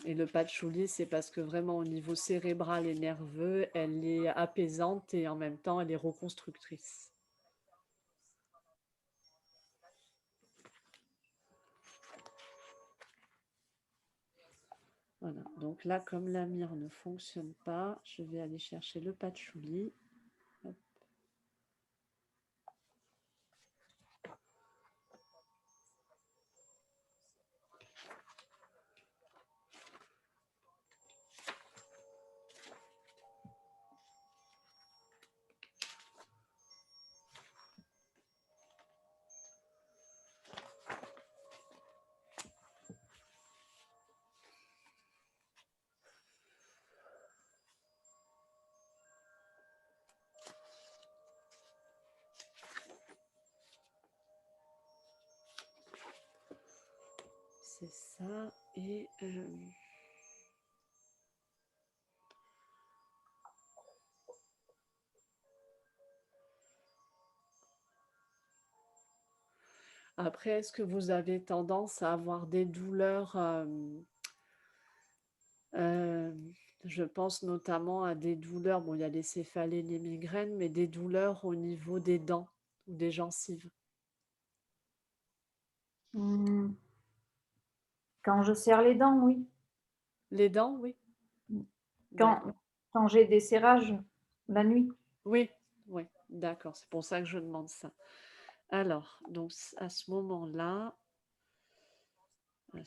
Et le patchouli, c'est parce que vraiment au niveau cérébral et nerveux, elle est apaisante et en même temps, elle est reconstructrice. Voilà, donc là, comme la myrrhe ne fonctionne pas, je vais aller chercher le patchouli. Hop. c'est ça. Et après, est-ce que vous avez tendance à avoir des douleurs je pense notamment à des douleurs, bon, il y a les céphalées, les migraines, mais des douleurs au niveau des dents ou des gencives. Hmm. Quand je serre les dents, oui. Les dents, oui. Quand, D'accord. quand j'ai des serrages la nuit. Oui, oui, d'accord. C'est pour ça que je demande ça. Alors, donc à ce moment-là, on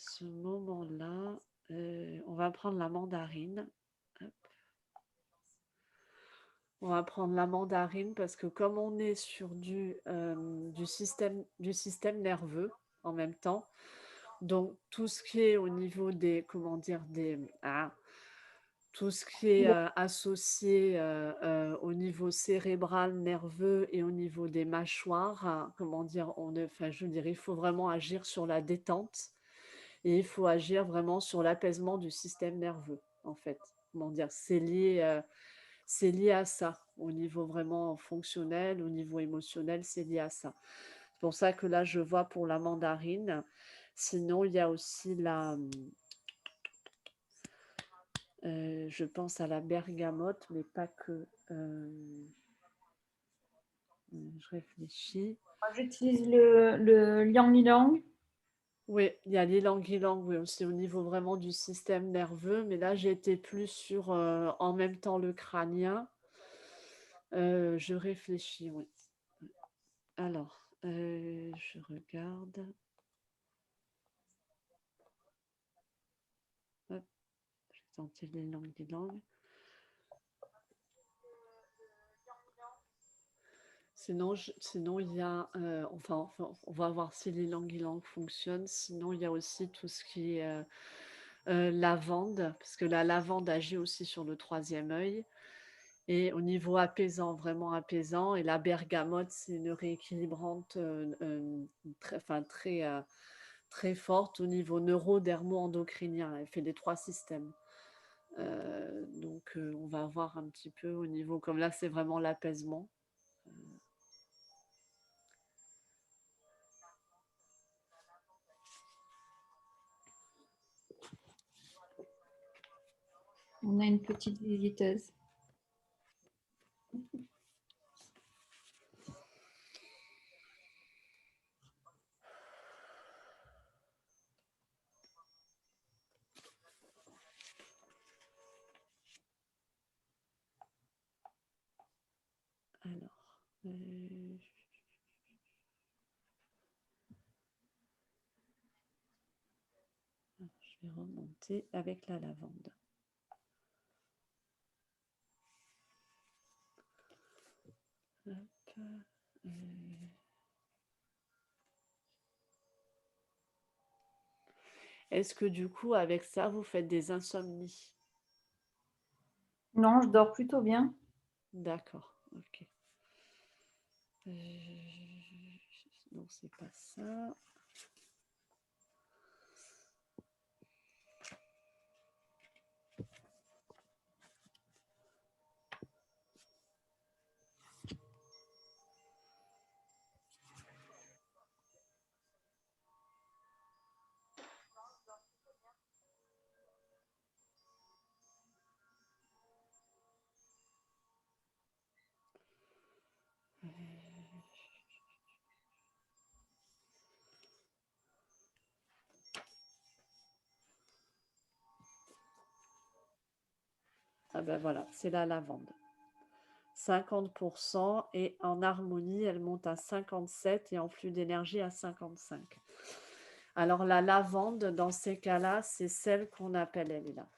va prendre la mandarine. Hop. On va prendre la mandarine parce que comme on est sur du système nerveux en même temps, donc tout ce qui est au niveau des, comment dire, tout ce qui est associé au niveau cérébral, nerveux et au niveau des mâchoires, comment dire, enfin, je veux dire, il faut vraiment agir sur la détente et il faut agir vraiment sur l'apaisement du système nerveux, en fait. Comment dire, c'est lié à ça, au niveau vraiment fonctionnel, au niveau émotionnel, c'est lié à ça. C'est pour ça que là, je vois pour la mandarine. Sinon, il y a aussi je pense à la bergamote, mais pas que. Je réfléchis. Moi, j'utilise le liang-ylang. Oui, il y a l'ylang-ylang, oui, c'est au niveau vraiment du système nerveux, mais là, j'ai été plus sur en même temps le crânien. Je réfléchis, oui. Alors, je regarde. Hop, je vais tenter l'ylang-ylang. Sinon, il y a, enfin, on va voir si les langues fonctionnent. Sinon, il y a aussi tout ce qui est lavande, parce que la lavande agit aussi sur le troisième œil. Et au niveau apaisant, vraiment apaisant. Et la bergamote, c'est une rééquilibrante très, enfin, très forte au niveau neurodermo-endocrinien. Elle fait les trois systèmes. Donc, on va voir un petit peu au niveau, comme là, c'est vraiment l'apaisement. On a une petite visiteuse. Alors, je vais remonter avec la lavande. Hop, Est-ce que du coup, avec ça, vous faites des insomnies? Non, je dors plutôt bien. D'accord, ok. Non, c'est pas ça. Ah ben voilà, c'est la lavande. 50% et en harmonie, elle monte à 57 et en flux d'énergie à 55. Alors la lavande, dans ces cas-là, c'est celle qu'on appelle, elle est là.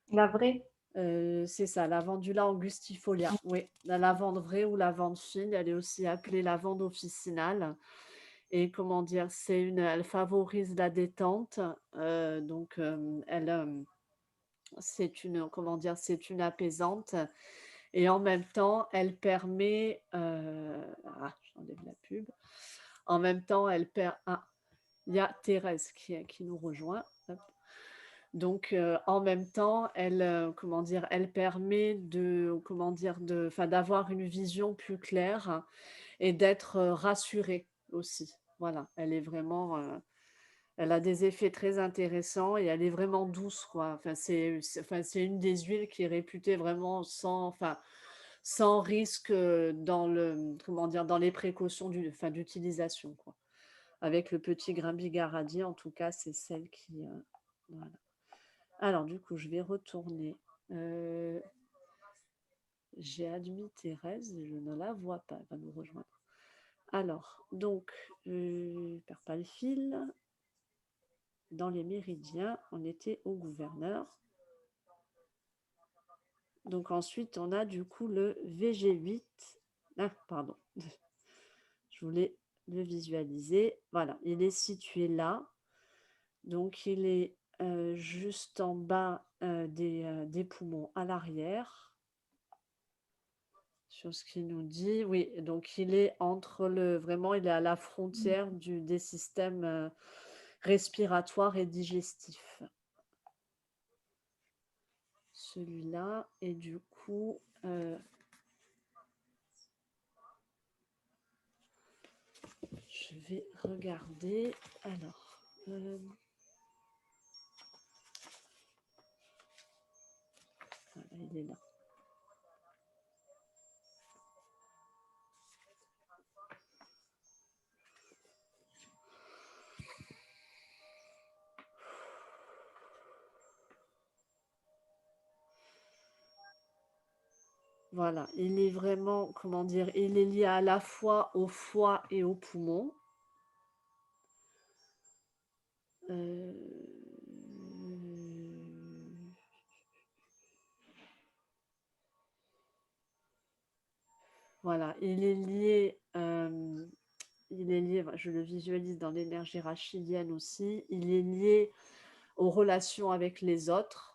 La vraie. C'est ça, Lavandula angustifolia. Oui, la lavande vraie ou lavande fine, elle est aussi appelée lavande officinale. Et comment dire, elle favorise la détente. Donc, comment dire, c'est une apaisante. Et en même temps, elle permet, j'enlève la pub. En même temps, elle permet, Il y a Thérèse qui nous rejoint. Hop. Donc, en même temps, elle, comment dire, elle permet de, comment dire, enfin, d'avoir une vision plus claire et d'être rassurée aussi. Voilà, elle est vraiment, elle a des effets très intéressants et elle est vraiment douce, quoi. Enfin, enfin, c'est une des huiles qui est réputée vraiment enfin, sans risque dans comment dire, dans les précautions enfin, d'utilisation, quoi. Avec le petit grain bigaradier, en tout cas, c'est celle qui, voilà. Alors, du coup, je vais retourner. J'ai admis Thérèse, je ne la vois pas, elle va nous rejoindre. Alors, donc, perds pas le fil. Dans les méridiens, on était au gouverneur. Donc ensuite, on a du coup le VG8. Ah, pardon. Je voulais le visualiser. Voilà, il est situé là. Donc, il est juste en bas des poumons à l'arrière. Sur ce qu'il nous dit, oui, donc il est vraiment, il est à la frontière des systèmes respiratoires et digestifs. Celui-là, et du coup, je vais regarder. Alors, voilà, il est là. Voilà, il est vraiment, comment dire, il est lié à la fois au foie et aux poumons. Voilà, il est lié, je le visualise dans l'énergie rachilienne aussi, il est lié aux relations avec les autres.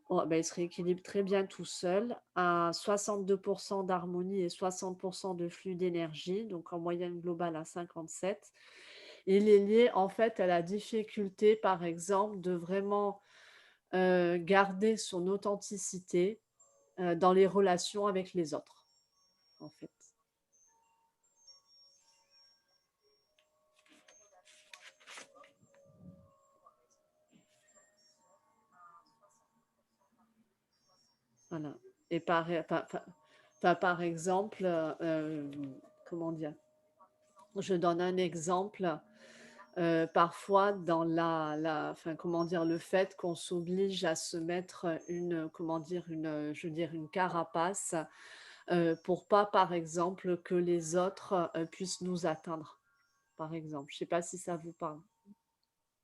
Oh, ben, il se rééquilibre très bien tout seul, à 62% d'harmonie et 60% de flux d'énergie, donc en moyenne globale à 57. Il est lié en fait à la difficulté, par exemple, de vraiment garder son authenticité dans les relations avec les autres, en fait. Voilà. Et par exemple, comment dire, je donne un exemple. Parfois, dans comment dire, le fait qu'on s'oblige à se mettre comment dire, je veux dire, une carapace pour pas, par exemple, que les autres puissent nous atteindre, par exemple. Je sais pas si ça vous parle.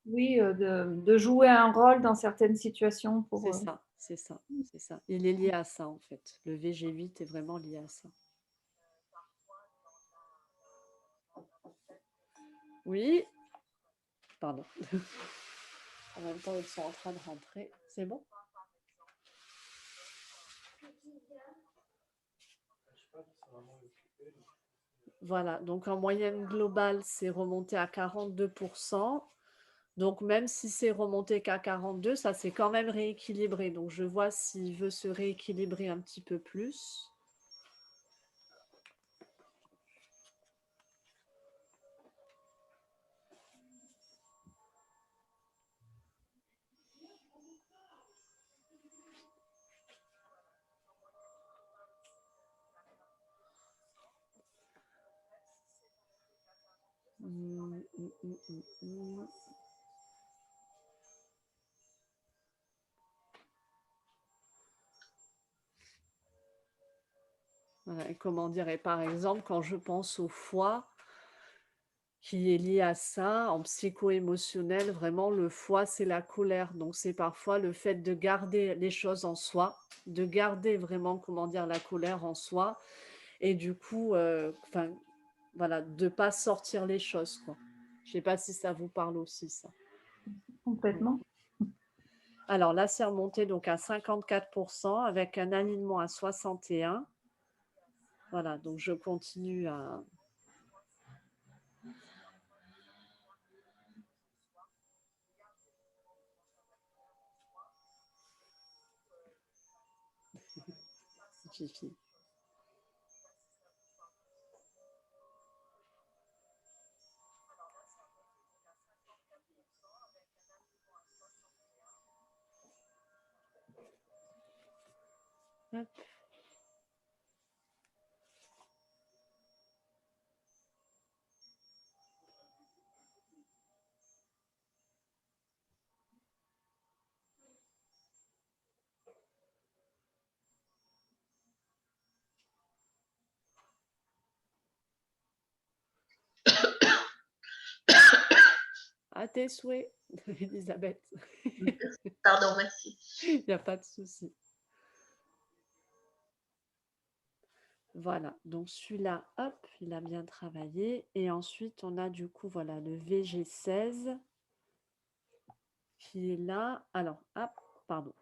Oui, de jouer un rôle dans certaines situations C'est ça, c'est ça, c'est ça. Il est lié à ça, en fait. Le VG8 est vraiment lié à ça. Oui, pardon. En même temps, ils sont en train de rentrer. C'est bon? Voilà, donc en moyenne globale, c'est remonté à 42%. Donc même si c'est remonté qu'à 42, ça s'est quand même rééquilibré. Donc je vois s'il veut se rééquilibrer un petit peu plus. Voilà, et comment dire, et par exemple, quand je pense au foie, qui est lié à ça, en psycho-émotionnel, vraiment, le foie, c'est la colère. Donc, c'est parfois le fait de garder les choses en soi, de garder vraiment, comment dire, la colère en soi, et du coup, voilà, de ne pas sortir les choses, quoi. Je ne sais pas si ça vous parle aussi, ça. complètement. Alors là, c'est remonté donc à 54% avec un alignement à 61. Voilà, donc je continue à... Fifi. Hop. À tes souhaits, Elisabeth. Pardon, merci. Il n'y a pas de souci. Voilà, donc celui-là, hop, il a bien travaillé. Et ensuite, on a du coup, voilà, le VG16 qui est là. Alors, hop, pardon.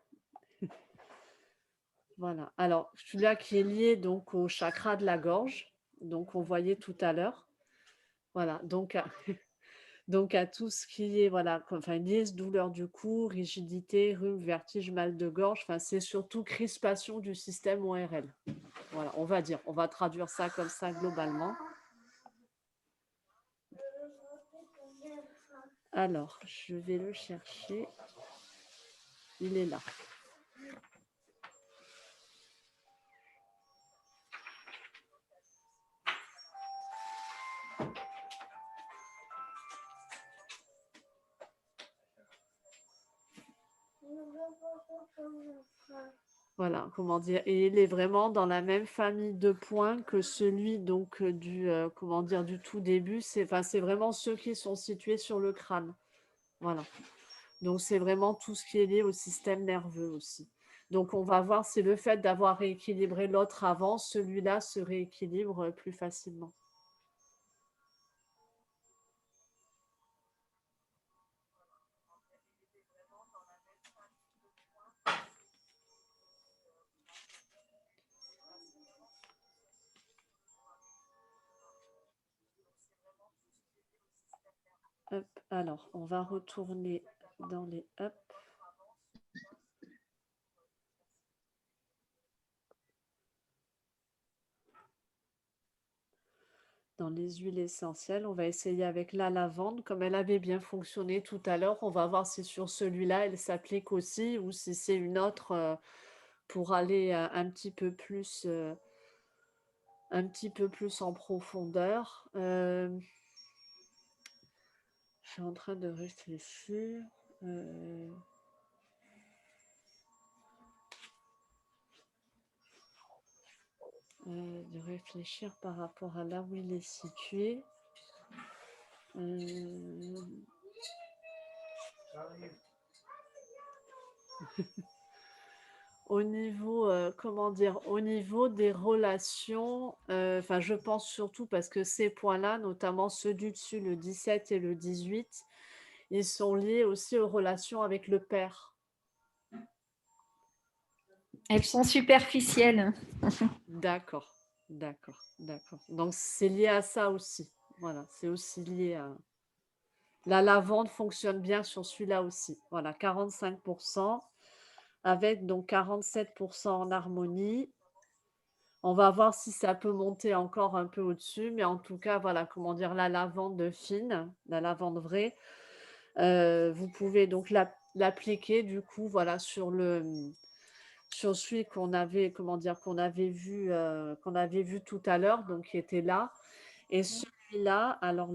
Voilà, alors celui-là qui est lié donc au chakra de la gorge. Donc, on voyait tout à l'heure. Voilà, donc à tout ce qui est, voilà, enfin, liesse, douleur du cou, rigidité, rhume, vertige, mal de gorge. Enfin, c'est surtout crispation du système ORL. Voilà, on va dire, on va traduire ça comme ça globalement. Alors, je vais le chercher. Il est là. Voilà, comment dire, et il est vraiment dans la même famille de points que celui donc comment dire, du tout début. C'est vraiment ceux qui sont situés sur le crâne. Voilà. Donc c'est vraiment tout ce qui est lié au système nerveux aussi. Donc on va voir, c'est le fait d'avoir rééquilibré l'autre avant, celui-là se rééquilibre plus facilement. Hop, alors, on va retourner dans les hop. Dans les huiles essentielles, on va essayer avec la lavande. Comme elle avait bien fonctionné tout à l'heure, on va voir si sur celui-là, elle s'applique aussi ou si c'est une autre pour aller un petit peu plus en profondeur. Je suis en train de réfléchir. De réfléchir par rapport à là où il est situé. Au niveau, comment dire, au niveau des relations, je pense surtout parce que ces points-là, notamment ceux du dessus, le 17 et le 18, ils sont liés aussi aux relations avec le père. Elles sont superficielles. D'accord, d'accord, d'accord. Donc, c'est lié à ça aussi. Voilà, c'est aussi lié à... La lavande fonctionne bien sur celui-là aussi. Voilà, 45%, avec donc 47% en harmonie. On va voir si ça peut monter encore un peu au-dessus, mais en tout cas, voilà, comment dire, la lavande fine, la lavande vraie, vous pouvez donc l'appliquer du coup, voilà, sur celui qu'on avait, comment dire, qu'on avait vu tout à l'heure, donc qui était là. Et celui-là, alors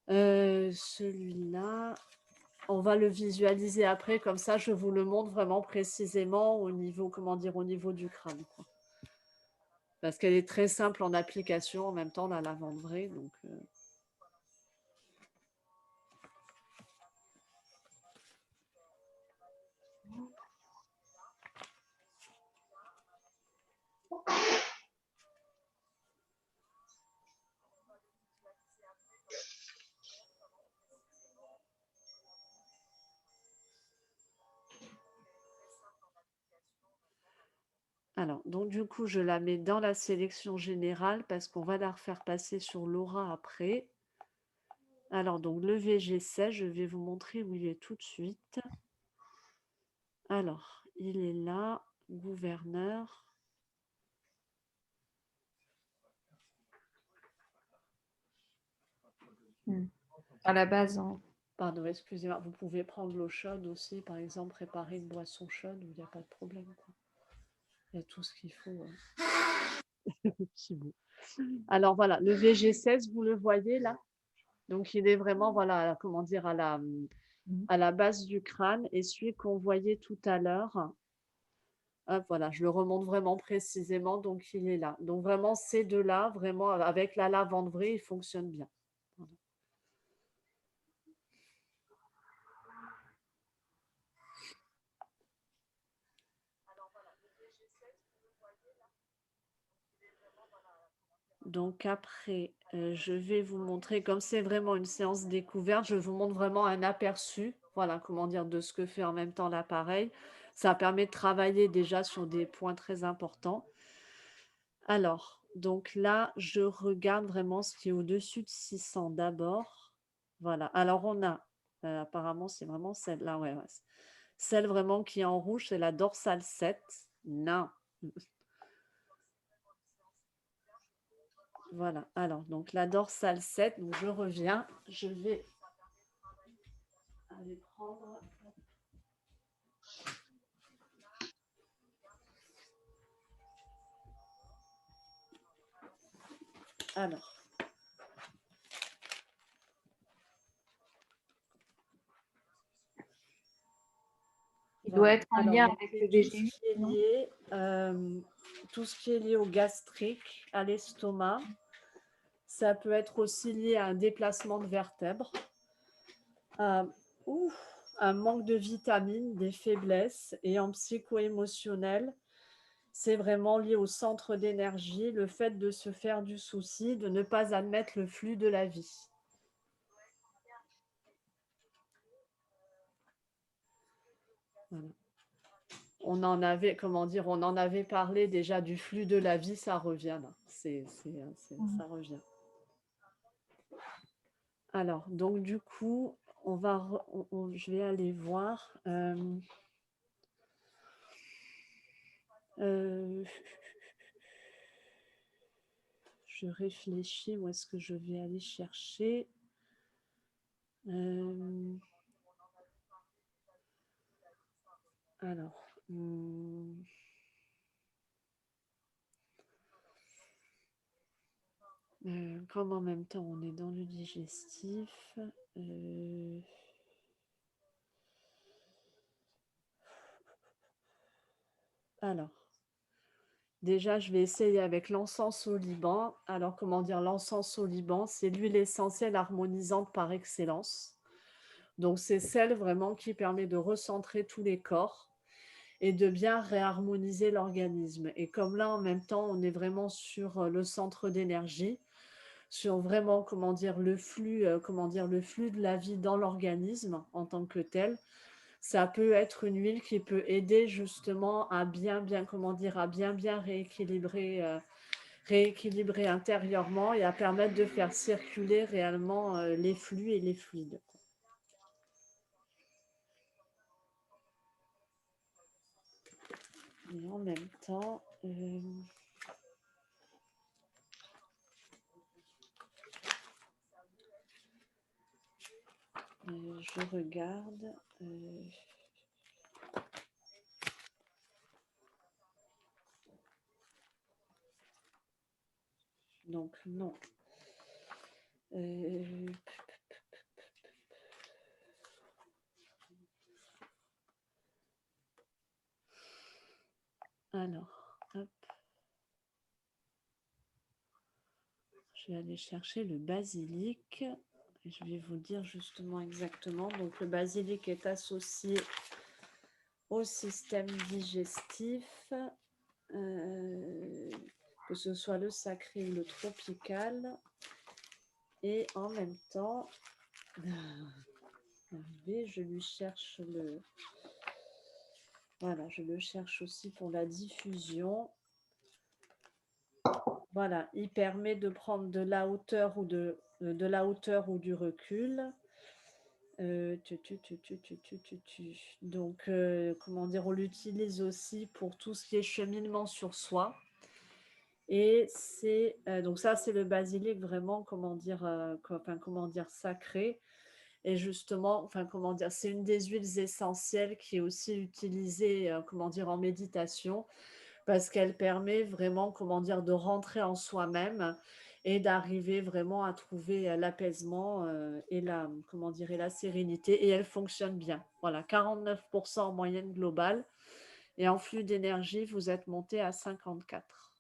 celui-là, on va le visualiser après, comme ça, je vous le montre vraiment précisément au niveau, comment dire, au niveau du crâne, quoi. Parce qu'elle est très simple en application en même temps, la lavande vraie. Donc, Alors, donc du coup, je la mets dans la sélection générale parce qu'on va la refaire passer sur l'aura après. Alors, donc le VG16, je vais vous montrer où il est tout de suite. Alors, il est là, gouverneur. À la base, hein. Pardon, excusez-moi, vous pouvez prendre l'eau chaude aussi, par exemple, préparer une boisson chaude où il n'y a pas de problème, quoi. Il y a tout ce qu'il faut. Petit bout. Alors voilà, le VG16, vous le voyez là. Donc il est vraiment, voilà, comment dire, à la base du crâne. Et celui qu'on voyait tout à l'heure, hop, voilà, je le remonte vraiment précisément, donc il est là. Donc vraiment, ces deux-là, vraiment, avec la lavande vraie, ils fonctionnent bien. Voilà. Donc après, je vais vous montrer, comme c'est vraiment une séance découverte, je vous montre vraiment un aperçu, voilà, comment dire, de ce que fait en même temps l'appareil. Ça permet de travailler déjà sur des points très importants. Alors, donc là, je regarde vraiment ce qui est au-dessus de 600 d'abord. Voilà. Alors on a, apparemment, c'est vraiment celle-là, ouais, ouais. Celle vraiment qui est en rouge, c'est la dorsale 7. Non. Voilà. Alors, donc la dorsale 7, donc je reviens. Je vais aller prendre. Alors. Il Voilà. doit être en Alors, lien donc, avec c'est le VGU. tout ce qui est lié au gastrique, à l'estomac. Ça peut être aussi lié à un déplacement de vertèbres, un, un manque de vitamines, des faiblesses. Et en psycho-émotionnel, c'est vraiment lié au centre d'énergie, le fait de se faire du souci, de ne pas admettre le flux de la vie. Voilà. On en avait, comment dire, on en avait parlé déjà du flux de la vie, ça revient là. Ça revient. Alors, donc du coup, je vais aller voir. Je réfléchis où est-ce que je vais aller chercher. Alors, comme en même temps on est dans le digestif, alors, déjà je vais essayer avec l'encens au Liban. Alors, comment dire, l'encens au Liban, c'est l'huile essentielle harmonisante par excellence. Donc, c'est celle vraiment qui permet de recentrer tous les corps et de bien réharmoniser l'organisme. Et comme là, en même temps, on est vraiment sur le centre d'énergie, sur vraiment, comment dire, le flux de la vie dans l'organisme en tant que tel. Ça peut être une huile qui peut aider justement à bien, comment dire, à bien rééquilibrer intérieurement et à permettre de faire circuler réellement les flux et les fluides. Et en même temps, je regarde. Donc, non. Alors, hop. Je vais aller chercher le basilic. Et je vais vous dire justement exactement. Donc, le basilic est associé au système digestif, que ce soit le sacré ou le tropical. Et en même temps, je lui cherche le... Voilà, je le cherche aussi pour la diffusion. Voilà, il permet de prendre de la hauteur ou du recul. Donc, comment dire, on l'utilise aussi pour tout ce qui est cheminement sur soi. Et c'est donc ça, c'est le basilic vraiment, comment dire, comment dire, sacré. Et justement, enfin, comment dire, c'est une des huiles essentielles qui est aussi utilisée, comment dire, en méditation, parce qu'elle permet vraiment, comment dire, de rentrer en soi-même et d'arriver vraiment à trouver l'apaisement et la, comment dire, et la sérénité. Et elle fonctionne bien. Voilà, 49% en moyenne globale. Et en flux d'énergie, vous êtes monté à 54.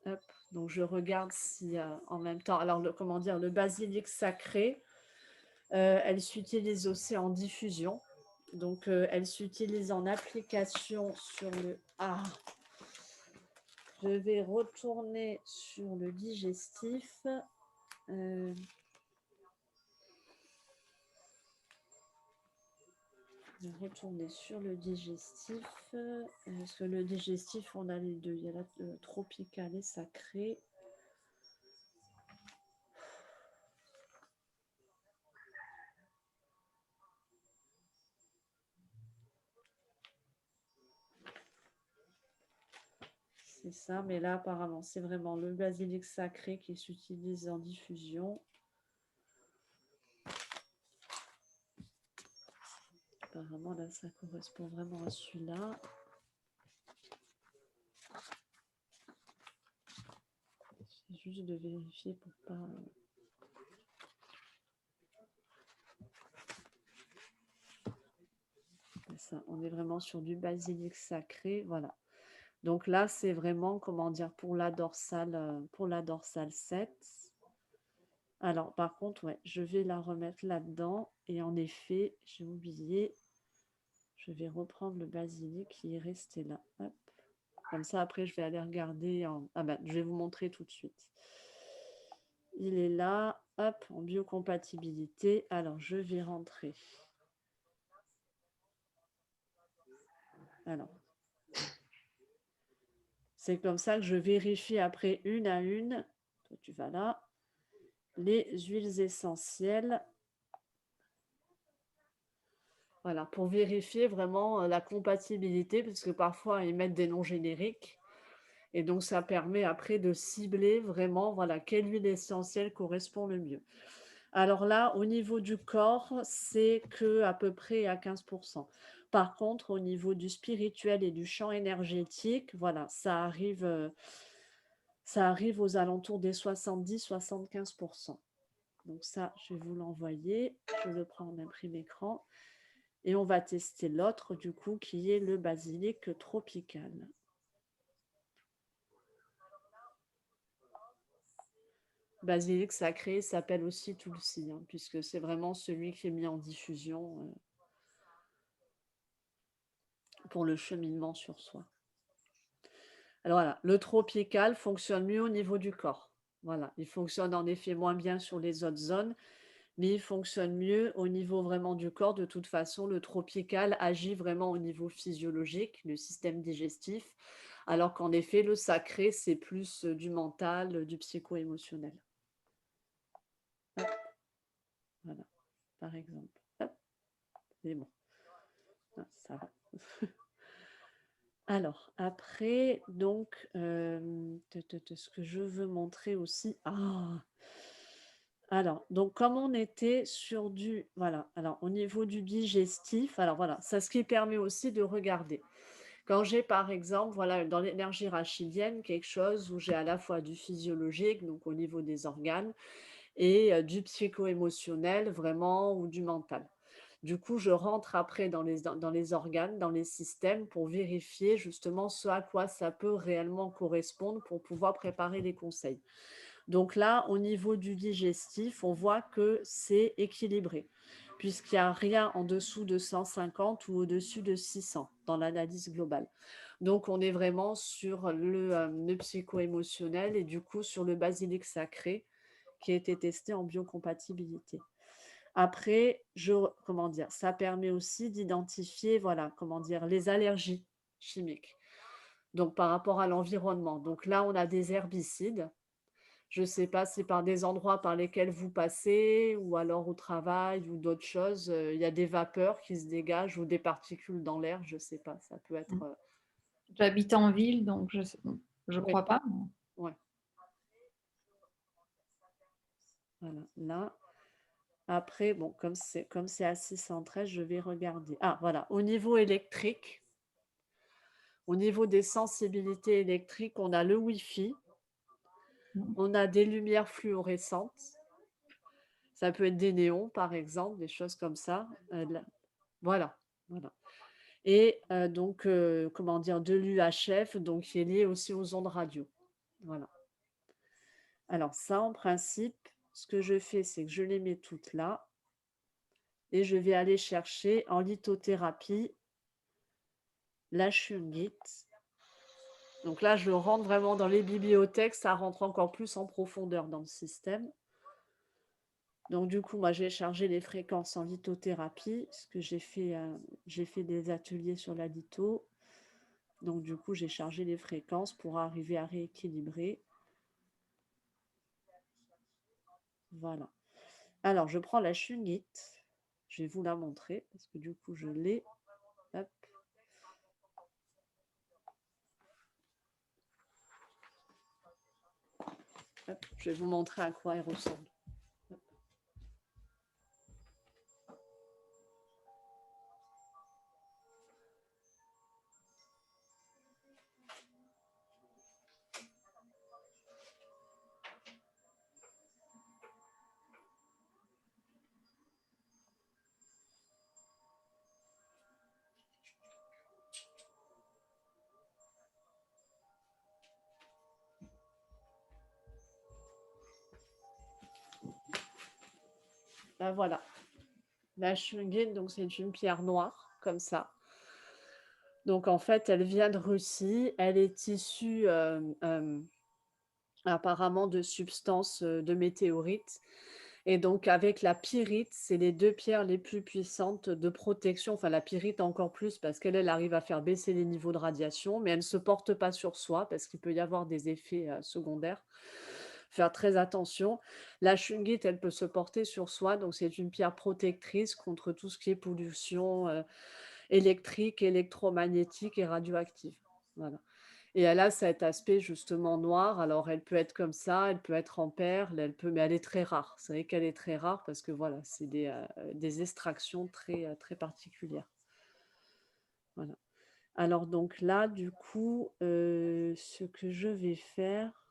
Hop. Donc, je regarde si en même temps, alors, comment dire, le basilic sacré, elle s'utilise aussi en diffusion. Donc, elle s'utilise en application sur le... Ah, je vais retourner sur le digestif. Euh, je vais retourner sur le digestif. Parce que le digestif, on a les deux. Il y a la tropicale et sacré. C'est ça, mais là, apparemment, c'est vraiment le basilic sacré qui s'utilise en diffusion. Apparemment, là, ça correspond vraiment à celui-là. J'essaie juste de vérifier pour pas... Ça, on est vraiment sur du basilic sacré, voilà. Donc là, c'est vraiment, comment dire, pour la dorsale 7. Alors, par contre, ouais, je vais la remettre là-dedans. Et en effet, j'ai oublié, je vais reprendre le basilic qui est resté là. Hop. Comme ça, après, je vais aller regarder. Ah ben, je vais vous montrer tout de suite. Il est là, hop, en biocompatibilité. Alors, je vais rentrer. Alors, c'est comme ça que je vérifie après une à une. Toi, tu vas là. Les huiles essentielles. Voilà, pour vérifier vraiment la compatibilité, parce que parfois, ils mettent des noms génériques. Et donc, ça permet après de cibler vraiment, voilà, quelle huile essentielle correspond le mieux. Alors là, au niveau du corps, c'est que à peu près à 15%. Par contre, au niveau du spirituel et du champ énergétique, voilà, ça arrive aux alentours des 70-75%. Donc ça, je vais vous l'envoyer. Je le prends en imprime écran. Et on va tester l'autre, du coup, qui est le basilic tropical. Basilic sacré s'appelle aussi Tulsi, hein, puisque c'est vraiment celui qui est mis en diffusion pour le cheminement sur soi. Alors voilà, le tropical fonctionne mieux au niveau du corps. Voilà, il fonctionne en effet moins bien sur les autres zones, mais il fonctionne mieux au niveau vraiment du corps. De toute façon, le tropical agit vraiment au niveau physiologique, le système digestif, alors qu'en effet, le sacré, c'est plus du mental, du psycho-émotionnel. Voilà, par exemple. Hop, c'est bon. Ah, ça va. Alors, après, donc, ce que je veux montrer aussi. Ah! Alors, donc, comme on était sur du. Voilà, alors, au niveau du digestif, alors voilà, ça, ce qui permet aussi de regarder. Quand j'ai, par exemple, voilà, dans l'énergie rachidienne, quelque chose où j'ai à la fois du physiologique, donc au niveau des organes, et du psycho-émotionnel, vraiment, ou du mental. Du coup, je rentre après dans les organes, dans les systèmes pour vérifier justement ce à quoi ça peut réellement correspondre pour pouvoir préparer les conseils. Donc là, au niveau du digestif, on voit que c'est équilibré, puisqu'il n'y a rien en dessous de 150 ou au-dessus de 600 dans l'analyse globale. Donc, on est vraiment sur le psycho-émotionnel et du coup sur le basilic sacré qui a été testé en biocompatibilité. Après, comment dire, ça permet aussi d'identifier, voilà, comment dire, les allergies chimiques. Donc, par rapport à l'environnement. Donc là, on a des herbicides. Je ne sais pas si par des endroits par lesquels vous passez ou alors au travail ou d'autres choses, il y a des vapeurs qui se dégagent ou des particules dans l'air, je ne sais pas. Ça peut être J'habite en ville, donc je Oui, crois pas. ouais. Voilà, là. Après, bon, comme c'est à 613, je vais regarder. Ah, voilà, au niveau électrique, au niveau des sensibilités électriques, on a le Wi-Fi, on a des lumières fluorescentes. Ça peut être des néons, par exemple, des choses comme ça. Voilà, voilà. Et donc, comment dire, de l'UHF, donc qui est lié aussi aux ondes radio. Voilà. Alors ça, en principe, ce que je fais, c'est que je les mets toutes là et je vais aller chercher en lithothérapie la shungite. Donc là, je rentre vraiment dans les bibliothèques, ça rentre encore plus en profondeur dans le système. Donc du coup, moi, j'ai chargé les fréquences en lithothérapie, parce que j'ai fait des ateliers sur la litho. Donc du coup, j'ai chargé les fréquences pour arriver à rééquilibrer. Voilà. Alors, je prends la shungite. Je vais vous la montrer, parce que du coup, je l'ai. Hop. Hop. Je vais vous montrer à quoi elle ressemble. Ben voilà. La shungite, donc c'est une pierre noire, comme ça. Donc en fait, elle vient de Russie. Elle est issue apparemment de substances de météorites. Et donc avec la pyrite, c'est les deux pierres les plus puissantes de protection. Enfin, la pyrite encore plus parce qu'elle arrive à faire baisser les niveaux de radiation, mais elle ne se porte pas sur soi parce qu'il peut y avoir des effets secondaires. Faire très attention. La shungite, elle peut se porter sur soi, donc c'est une pierre protectrice contre tout ce qui est pollution électrique, électromagnétique et radioactive. Voilà. Et elle a cet aspect justement noir. Alors, elle peut être comme ça, elle peut être en perles, mais elle est très rare. C'est vrai qu'elle est très rare parce que voilà, c'est des extractions très particulières. Voilà. Alors, donc là, du coup, ce que je vais faire,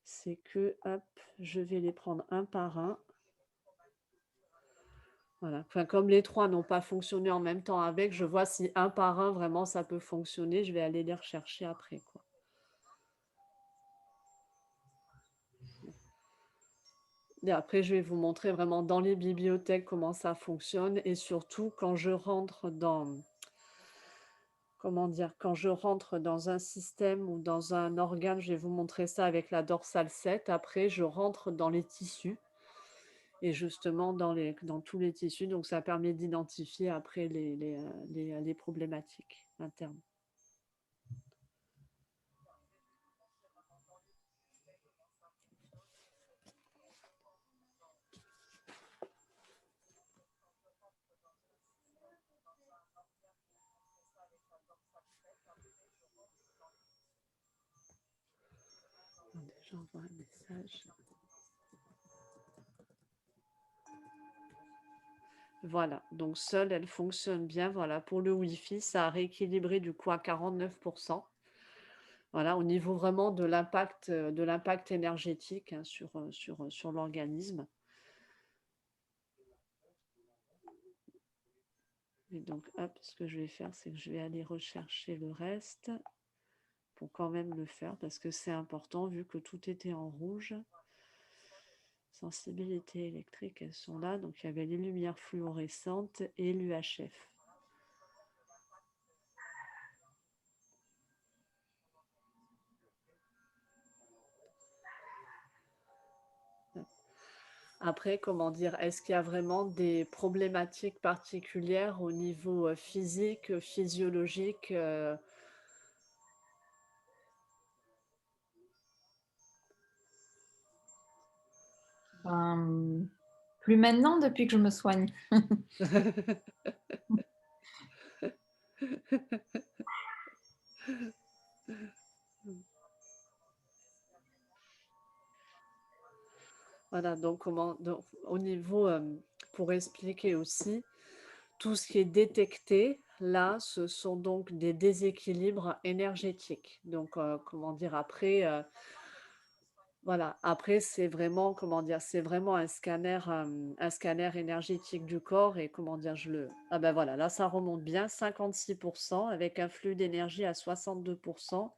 c'est que, hop, je vais les prendre un par un. Voilà. Enfin, comme les trois n'ont pas fonctionné en même temps avec, je vois si un par un, vraiment, ça peut fonctionner. Je vais aller les rechercher après, quoi. Et après, je vais vous montrer vraiment dans les bibliothèques comment ça fonctionne et surtout quand je rentre comment dire, quand je rentre dans un système ou dans un organe, je vais vous montrer ça avec la dorsale 7. Après, je rentre dans les tissus et justement dans tous les tissus. Donc, ça permet d'identifier après les problématiques internes. J'envoie un message. Voilà, donc seule, elle fonctionne bien. Voilà, pour le Wi-Fi, ça a rééquilibré du coup à 49%. Voilà, au niveau vraiment de l'impact énergétique hein, sur l'organisme. Et donc, hop, ce que je vais faire, c'est que je vais aller rechercher le reste pour quand même le faire parce que c'est important vu que tout était en rouge. Sensibilité électrique, elles sont là. Donc, il y avait les lumières fluorescentes et l'UHF. Après, comment dire, est-ce qu'il y a vraiment des problématiques particulières au niveau physique, physiologique Plus maintenant depuis que je me soigne. Voilà, donc, au niveau, pour expliquer aussi, tout ce qui est détecté, là, ce sont donc des déséquilibres énergétiques. Donc, comment dire, après, voilà, après, c'est vraiment, comment dire, c'est vraiment un scanner énergétique du corps et comment dire, ah ben voilà, là, ça remonte bien, 56% avec un flux d'énergie à 62%.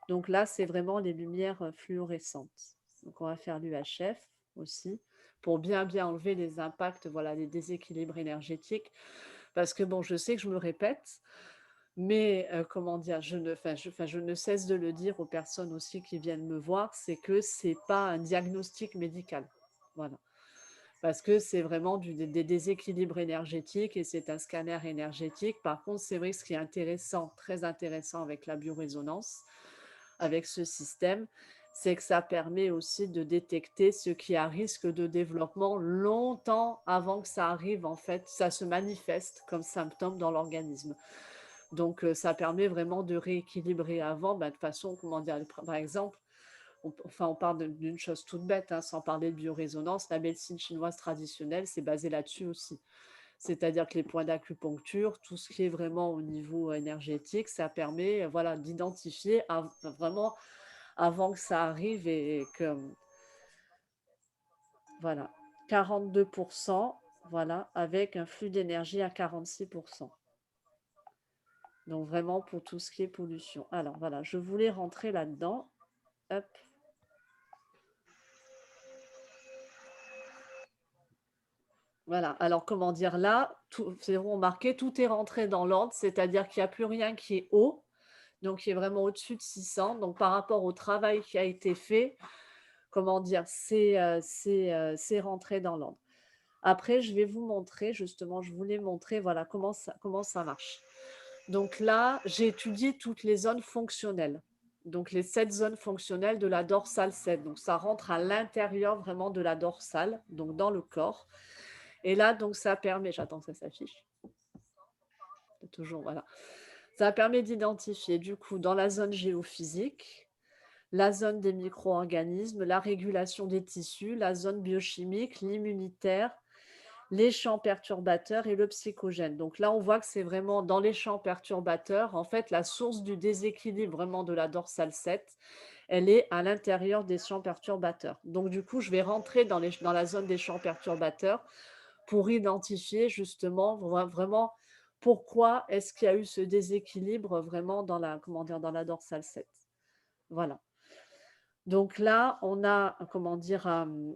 Donc là, c'est vraiment les lumières fluorescentes. Donc on va faire l'UHF aussi pour bien enlever les impacts, voilà, les déséquilibres énergétiques. Parce que bon, je sais que je me répète, mais comment dire, je ne cesse de le dire aux personnes aussi qui viennent me voir, c'est que c'est pas un diagnostic médical. Voilà. Parce que c'est vraiment des déséquilibres énergétiques et c'est un scanner énergétique. Par contre, c'est vrai que ce qui est intéressant, très intéressant avec la biorésonance, avec ce système, c'est que ça permet aussi de détecter ce qui a risque de développement longtemps avant que ça arrive, en fait, ça se manifeste comme symptôme dans l'organisme. Donc, ça permet vraiment de rééquilibrer avant, de façon, comment dire, par exemple, on parle d'une chose toute bête, hein, sans parler de biorésonance, la médecine chinoise traditionnelle, c'est basé là-dessus aussi. C'est-à-dire que les points d'acupuncture, tout ce qui est vraiment au niveau énergétique, ça permet voilà, d'identifier vraiment avant que ça arrive et que, voilà, 42%, voilà, avec un flux d'énergie à 46%. Donc vraiment pour tout ce qui est pollution. Alors voilà, je voulais rentrer là-dedans. Hop. Voilà, alors comment dire là, c'est remarqué, tout est rentré dans l'ordre, c'est-à-dire qu'il n'y a plus rien qui est haut, donc qui est vraiment au-dessus de 600. Donc par rapport au travail qui a été fait, comment dire, c'est rentré dans l'ordre. Après, je vais vous montrer, justement, je voulais montrer voilà, comment ça marche. Donc là, j'ai étudié toutes les zones fonctionnelles. Donc les 7 zones fonctionnelles de la dorsale 7. Donc ça rentre à l'intérieur vraiment de la dorsale, donc dans le corps. Et là, donc ça permet, j'attends que ça s'affiche. Toujours, voilà. Ça permet d'identifier du coup dans la zone géophysique, la zone des micro-organismes, la régulation des tissus, la zone biochimique, l'immunitaire, les champs perturbateurs et le psychogène. Donc là, on voit que c'est vraiment dans les champs perturbateurs, en fait, la source du déséquilibre vraiment de la dorsale 7, elle est à l'intérieur des champs perturbateurs. Donc du coup, je vais rentrer dans la zone des champs perturbateurs pour identifier justement vraiment pourquoi est-ce qu'il y a eu ce déséquilibre vraiment dans dans la dorsale 7. Voilà. Donc là, on a,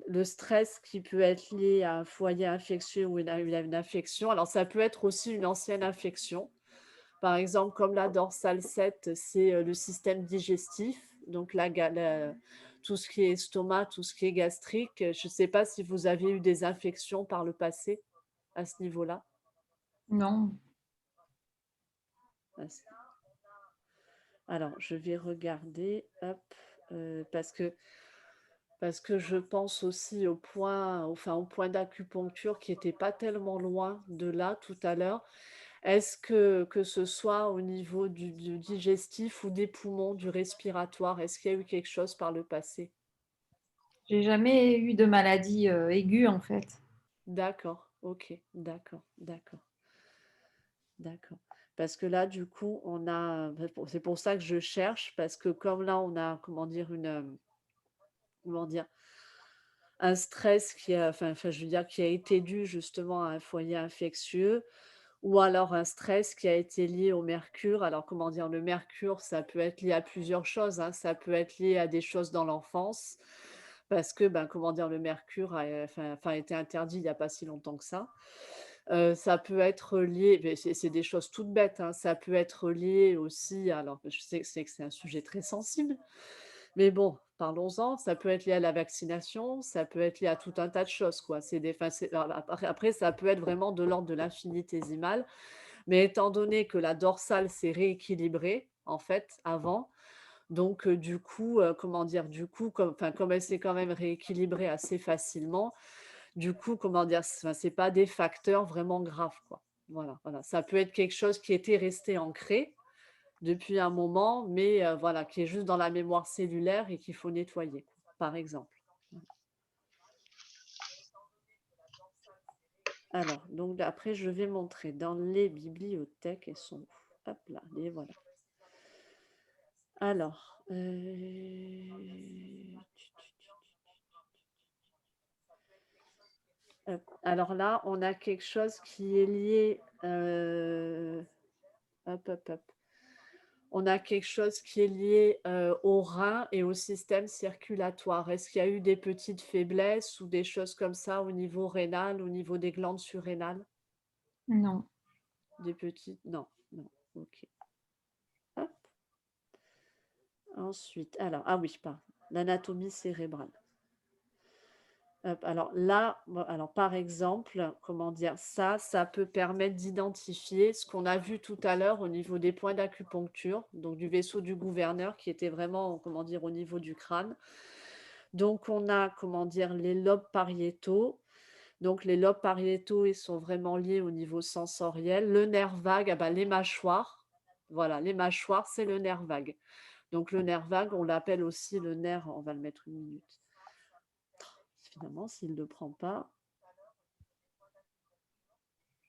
le stress qui peut être lié à un foyer infectieux ou une infection. Alors, ça peut être aussi une ancienne infection. Par exemple, comme la dorsale 7, c'est le système digestif. Donc, tout ce qui est estomac, tout ce qui est gastrique. Je ne sais pas si vous avez eu des infections par le passé à ce niveau-là. Non. Alors, je vais regarder, hop, parce que je pense aussi au point d'acupuncture qui n'était pas tellement loin de là tout à l'heure. Est-ce que ce soit au niveau du digestif ou des poumons, du respiratoire, est-ce qu'il y a eu quelque chose par le passé? J'ai jamais eu de maladie aiguë en fait. D'accord, ok, d'accord. Parce que là, du coup, c'est pour ça que je cherche, parce que comme là, on a, comment dire, un stress je veux dire, qui a été dû justement à un foyer infectieux ou alors un stress qui a été lié au mercure. Alors, comment dire, le mercure, ça peut être lié à plusieurs choses, hein. Ça peut être lié à des choses dans l'enfance parce que, comment dire, le mercure a été interdit il n'y a pas si longtemps que ça. Ça peut être lié, mais c'est des choses toutes bêtes, hein. Ça peut être lié aussi, alors je sais que c'est un sujet très sensible, mais bon, parlons-en. Ça peut être lié à la vaccination, ça peut être lié à tout un tas de choses, quoi. C'est des, enfin, alors après, ça peut être vraiment de l'ordre de l'infinitésimal, mais étant donné que la dorsale s'est rééquilibrée, en fait, avant, donc du coup, comment dire, du coup, comme elle s'est quand même rééquilibrée assez facilement, du coup, comment dire, c'est pas des facteurs vraiment graves, quoi. Voilà, voilà. Ça peut être quelque chose qui était resté ancré, depuis un moment, mais voilà, qui est juste dans la mémoire cellulaire et qu'il faut nettoyer, par exemple. Alors, donc après, je vais montrer dans les bibliothèques, elles sont où? Hop là, les voilà. Alors, alors là, on a quelque chose qui est lié. Hop, hop, hop. On a quelque chose qui est lié au rein et au système circulatoire. Est-ce qu'il y a eu des petites faiblesses ou des choses comme ça au niveau rénal, au niveau des glandes surrénales? Non. Des petites? Non, non. Ok. Hop. Ensuite, alors, ah oui, pas l'anatomie cérébrale. Alors là, alors par exemple, comment dire, ça peut permettre d'identifier ce qu'on a vu tout à l'heure au niveau des points d'acupuncture, donc du vaisseau du gouverneur qui était vraiment, comment dire, au niveau du crâne. Donc on a, comment dire, les lobes pariétaux. Donc les lobes pariétaux, ils sont vraiment liés au niveau sensoriel. Le nerf vague, ah ben, les mâchoires. Voilà, les mâchoires, c'est le nerf vague. Donc le nerf vague, on l'appelle aussi le nerf, on va le mettre une minute. Finalement, s'il ne le prend pas.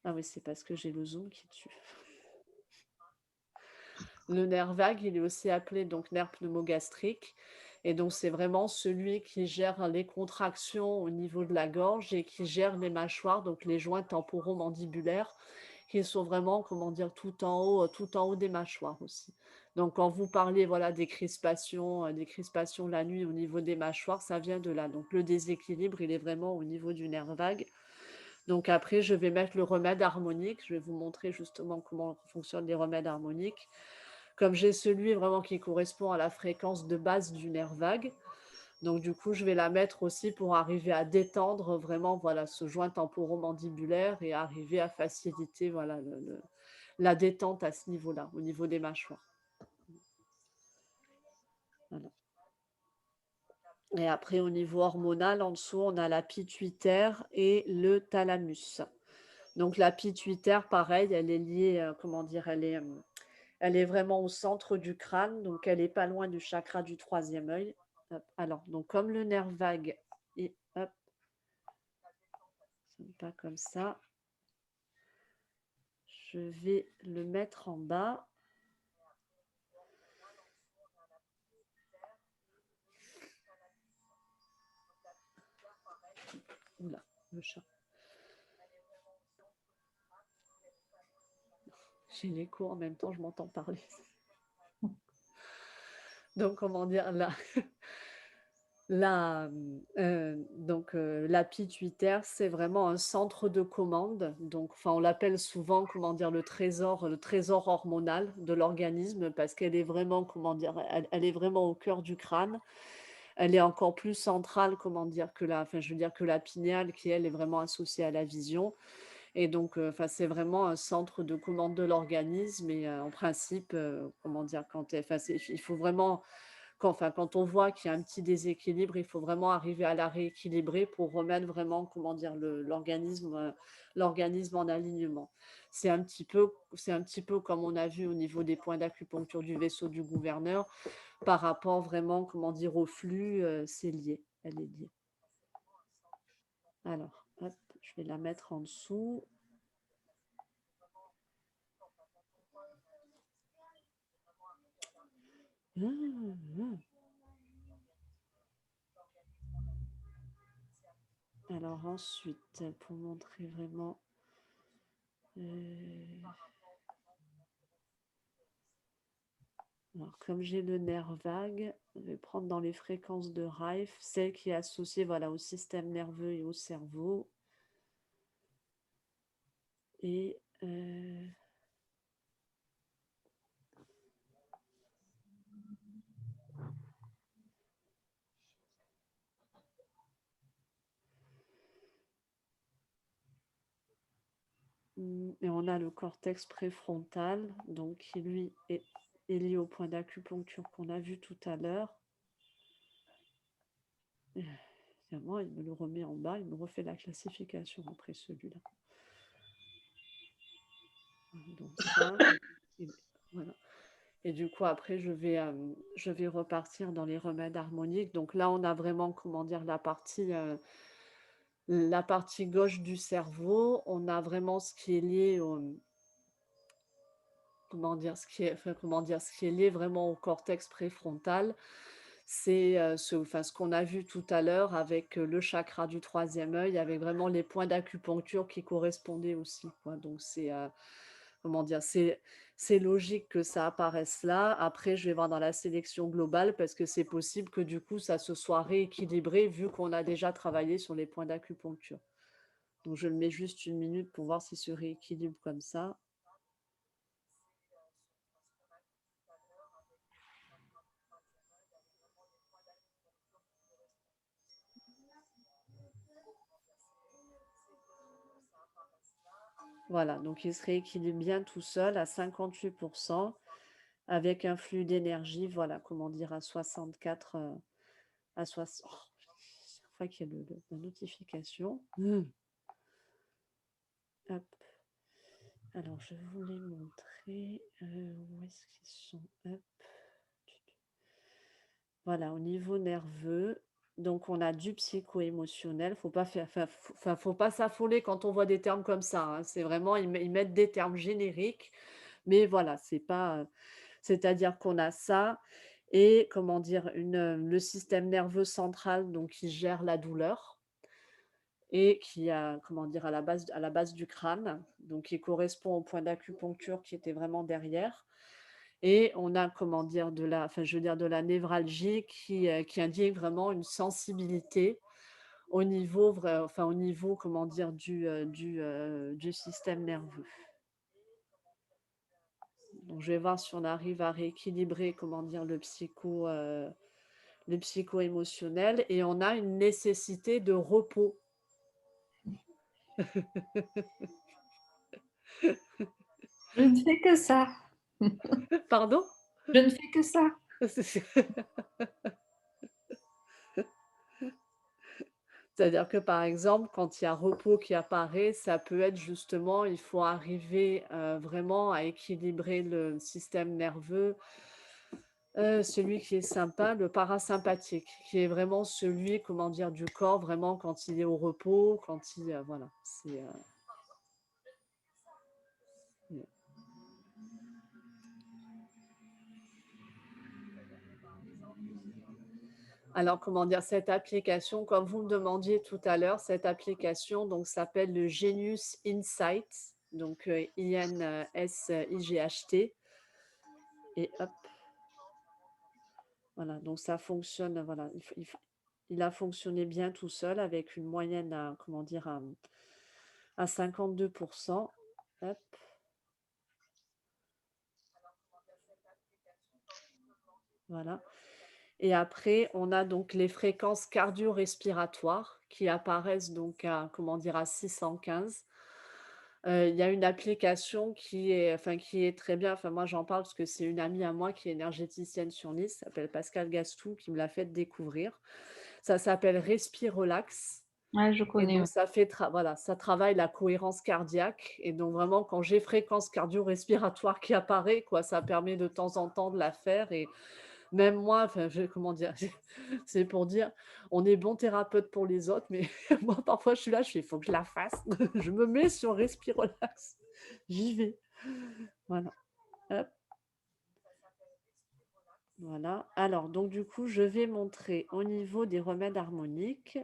Ah oui, c'est parce que j'ai le zoom qui tue. Le nerf vague, il est aussi appelé donc nerf pneumogastrique. Et donc, c'est vraiment celui qui gère les contractions au niveau de la gorge et qui gère les mâchoires, donc les joints temporomandibulaires, qui sont vraiment, comment dire, tout en haut des mâchoires aussi. Donc, quand vous parlez voilà, des crispations la nuit au niveau des mâchoires, ça vient de là. Donc, le déséquilibre, il est vraiment au niveau du nerf vague. Donc après, je vais mettre le remède harmonique. Je vais vous montrer justement comment fonctionnent les remèdes harmoniques. Comme j'ai celui vraiment qui correspond à la fréquence de base du nerf vague. Donc du coup, je vais la mettre aussi pour arriver à détendre vraiment voilà, ce joint temporomandibulaire et arriver à faciliter voilà, la détente à ce niveau-là, au niveau des mâchoires. Voilà. Et après, au niveau hormonal, en dessous, on a la pituitaire et le thalamus. Donc la pituitaire, pareil, elle est liée, comment dire, elle est vraiment au centre du crâne, donc elle est pas loin du chakra du troisième œil. Alors, donc comme le nerf vague, et hop, pas comme ça, je vais le mettre en bas. Oula, le chat. J'ai l'écho en même temps, je m'entends parler. Donc, comment dire, là, la pituitaire, c'est vraiment un centre de commande. Donc, enfin, on l'appelle souvent, comment dire, le trésor hormonal de l'organisme parce qu'elle est vraiment, comment dire, elle est vraiment au cœur du crâne. Elle est encore plus centrale, comment dire, enfin, je veux dire que la pinéale qui, elle, est vraiment associée à la vision. Et donc, enfin, c'est vraiment un centre de commande de l'organisme. Et en principe, comment dire, il faut vraiment quand on voit qu'il y a un petit déséquilibre, il faut vraiment arriver à la rééquilibrer pour remettre vraiment, comment dire, l'organisme en alignement. C'est un petit peu comme on a vu au niveau des points d'acupuncture du vaisseau du gouverneur, par rapport vraiment, comment dire, au flux, c'est lié, elle est liée. Alors, hop, je vais la mettre en dessous. Alors ensuite, pour montrer vraiment... Alors, comme j'ai le nerf vague, je vais prendre dans les fréquences de Rife, celle qui est associée voilà, au système nerveux et au cerveau. Et... Et on a le cortex préfrontal, donc qui lui est lié au point d'acupuncture qu'on a vu tout à l'heure. Évidemment, il me le remet en bas, il me refait la classification après celui-là. Donc ça, voilà. Et du coup, après, je vais repartir dans les remèdes harmoniques. Donc là, on a vraiment, comment dire, la partie gauche du cerveau. On a vraiment ce qui est lié au, comment dire, ce qui est lié vraiment au cortex préfrontal. C'est ce qu'on a vu tout à l'heure avec le chakra du troisième œil, avec vraiment les points d'acupuncture qui correspondaient aussi, quoi. Donc comment dire, c'est logique que ça apparaisse là. Après, je vais voir dans la sélection globale parce que c'est possible que du coup, ça se soit rééquilibré vu qu'on a déjà travaillé sur les points d'acupuncture. Donc, je le mets juste une minute pour voir s'il se rééquilibre comme ça. Voilà, donc il se rééquilibre bien tout seul à 58% avec un flux d'énergie, voilà, comment dire, à 64, à 60. Oh, chaque fois qu'il y a la notification. Hop. Alors, je voulais montrer où est-ce qu'ils sont. Hop. Voilà, au niveau nerveux. Donc, on a du psycho-émotionnel. Faut pas s'affoler quand on voit des termes comme ça, hein. C'est vraiment, ils mettent des termes génériques, mais voilà, c'est pas. C'est-à-dire qu'on a ça et comment dire, le système nerveux central, donc qui gère la douleur et qui a, comment dire, à la base du crâne, donc qui correspond au point d'acupuncture qui était vraiment derrière. Et on a, comment dire, je veux dire, de la névralgie qui indique vraiment une sensibilité au niveau, comment dire, du système nerveux. Donc, je vais voir si on arrive à rééquilibrer, comment dire, le psycho-émotionnel. Et on a une nécessité de repos. Je ne fais que ça. Pardon? Je ne fais que ça. C'est-à-dire que, par exemple, quand il y a repos qui apparaît, ça peut être justement, il faut arriver vraiment à équilibrer le système nerveux. Celui qui est sympa, le parasympathique, qui est vraiment celui, comment dire, du corps, vraiment quand il est au repos, voilà, Alors, comment dire, cette application, comme vous me demandiez tout à l'heure, cette application donc s'appelle le Genius Insight, donc INSIGHT. Et hop, voilà, donc ça fonctionne, voilà, il a fonctionné bien tout seul avec une moyenne à, comment dire, à 52%. Hop. Voilà. Et après, on a donc les fréquences cardio-respiratoires qui apparaissent donc à, comment dire, à 615. Il y a une application qui est très bien. Enfin, moi, j'en parle parce que c'est une amie à moi qui est énergéticienne sur Nice, s'appelle Pascal Gastou, qui me l'a fait découvrir. Ça s'appelle Respirelax. Ouais, je Et connais. donc, voilà, ça travaille la cohérence cardiaque. Et donc, vraiment, quand j'ai fréquence cardio-respiratoire qui apparaît, quoi, ça permet de temps en temps de la faire. Et même moi, enfin, comment dire, c'est pour dire, on est bon thérapeute pour les autres, mais moi, parfois, je suis là, il faut que je la fasse. Je me mets sur Respirelax. J'y vais. Voilà. Hop. Voilà. Alors, donc, du coup, je vais montrer au niveau des remèdes harmoniques.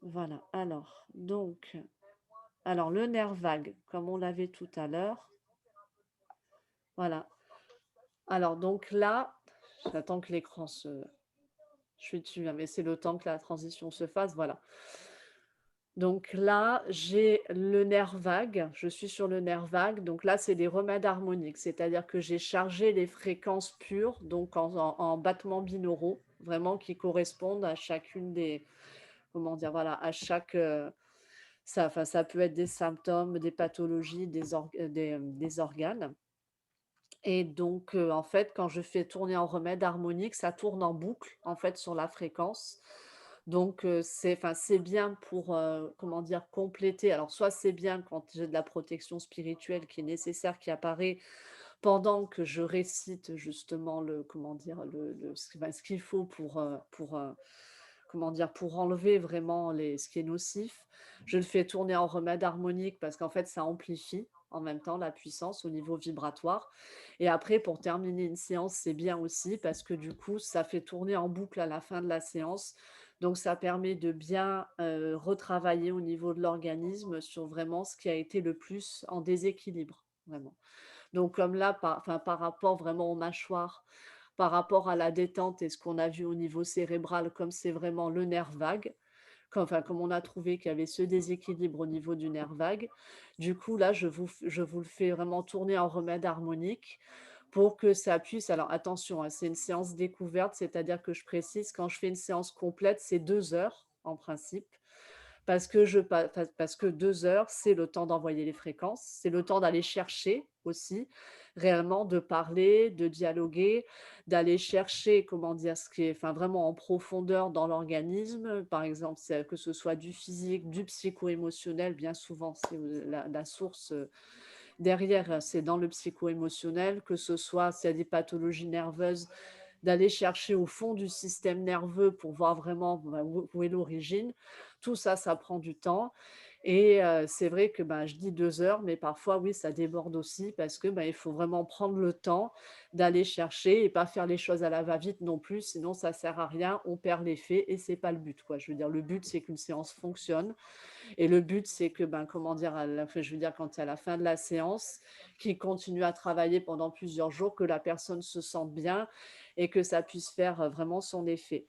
Voilà. Alors, le nerf vague, comme on l'avait tout à l'heure. Voilà. Alors, donc là, j'attends que l'écran se... Je suis dessus, hein, mais c'est le temps que la transition se fasse. Voilà. Donc là, j'ai le nerf vague. Je suis sur le nerf vague. Donc là, c'est des remèdes harmoniques. C'est-à-dire que j'ai chargé les fréquences pures, donc en battements binauraux, vraiment qui correspondent à chacune des... Comment dire, voilà, à chaque... ça peut être des symptômes, des pathologies, des organes. Et donc, en fait, quand je fais tourner en remède harmonique, ça tourne en boucle, en fait, sur la fréquence Donc, c'est bien pour, comment dire, compléter. Alors, soit c'est bien quand j'ai de la protection spirituelle qui est nécessaire, qui apparaît pendant que je récite justement comment dire, ce qu'il faut comment dire, pour enlever vraiment ce qui est nocif. Je le fais tourner en remède harmonique parce qu'en fait, ça amplifie en même temps la puissance au niveau vibratoire. Et après, pour terminer une séance, c'est bien aussi parce que du coup, ça fait tourner en boucle à la fin de la séance. Donc, ça permet de bien retravailler au niveau de l'organisme sur vraiment ce qui a été le plus en déséquilibre, vraiment. Donc comme là, par rapport vraiment aux mâchoires, par rapport à la détente et ce qu'on a vu au niveau cérébral, comme c'est vraiment le nerf vague, comme on a trouvé qu'il y avait ce déséquilibre au niveau du nerf vague, du coup là, je vous le fais vraiment tourner en remède harmonique pour que ça puisse. Alors attention, hein, c'est une séance découverte, c'est-à-dire que je précise, quand je fais une séance complète, c'est 2 heures en principe. Parce que 2 heures, c'est le temps d'envoyer les fréquences, c'est le temps d'aller chercher aussi, réellement, de parler, de dialoguer, d'aller chercher, comment dire, ce qui est enfin, vraiment en profondeur dans l'organisme. Par exemple, que ce soit du physique, du psycho-émotionnel, bien souvent, c'est la source derrière, c'est dans le psycho-émotionnel, que ce soit s'il y a des pathologies nerveuses, d'aller chercher au fond du système nerveux pour voir vraiment où est l'origine. Tout ça, ça prend du temps. Et c'est vrai que je dis 2 heures, mais parfois, oui, ça déborde aussi parce que il faut vraiment prendre le temps d'aller chercher et pas faire les choses à la va-vite non plus, sinon ça sert à rien, on perd l'effet et c'est pas le but, quoi. Je veux dire, le but, c'est qu'une séance fonctionne et le but, c'est que, comment dire, je veux dire, quand c'est à la fin de la séance, qu'il continue à travailler pendant plusieurs jours, que la personne se sente bien et que ça puisse faire vraiment son effet.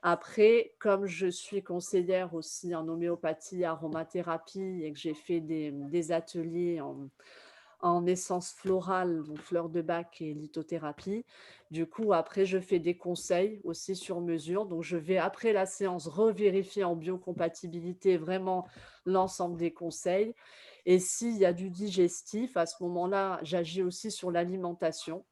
Après, comme je suis conseillère aussi en homéopathie, aromathérapie et que j'ai fait des ateliers en essence florale, donc fleurs de bac et lithothérapie. Du coup, après, je fais des conseils aussi sur mesure. Donc, je vais, après la séance, revérifier en biocompatibilité vraiment l'ensemble des conseils. Et s'il y a du digestif, à ce moment-là, j'agis aussi sur l'alimentation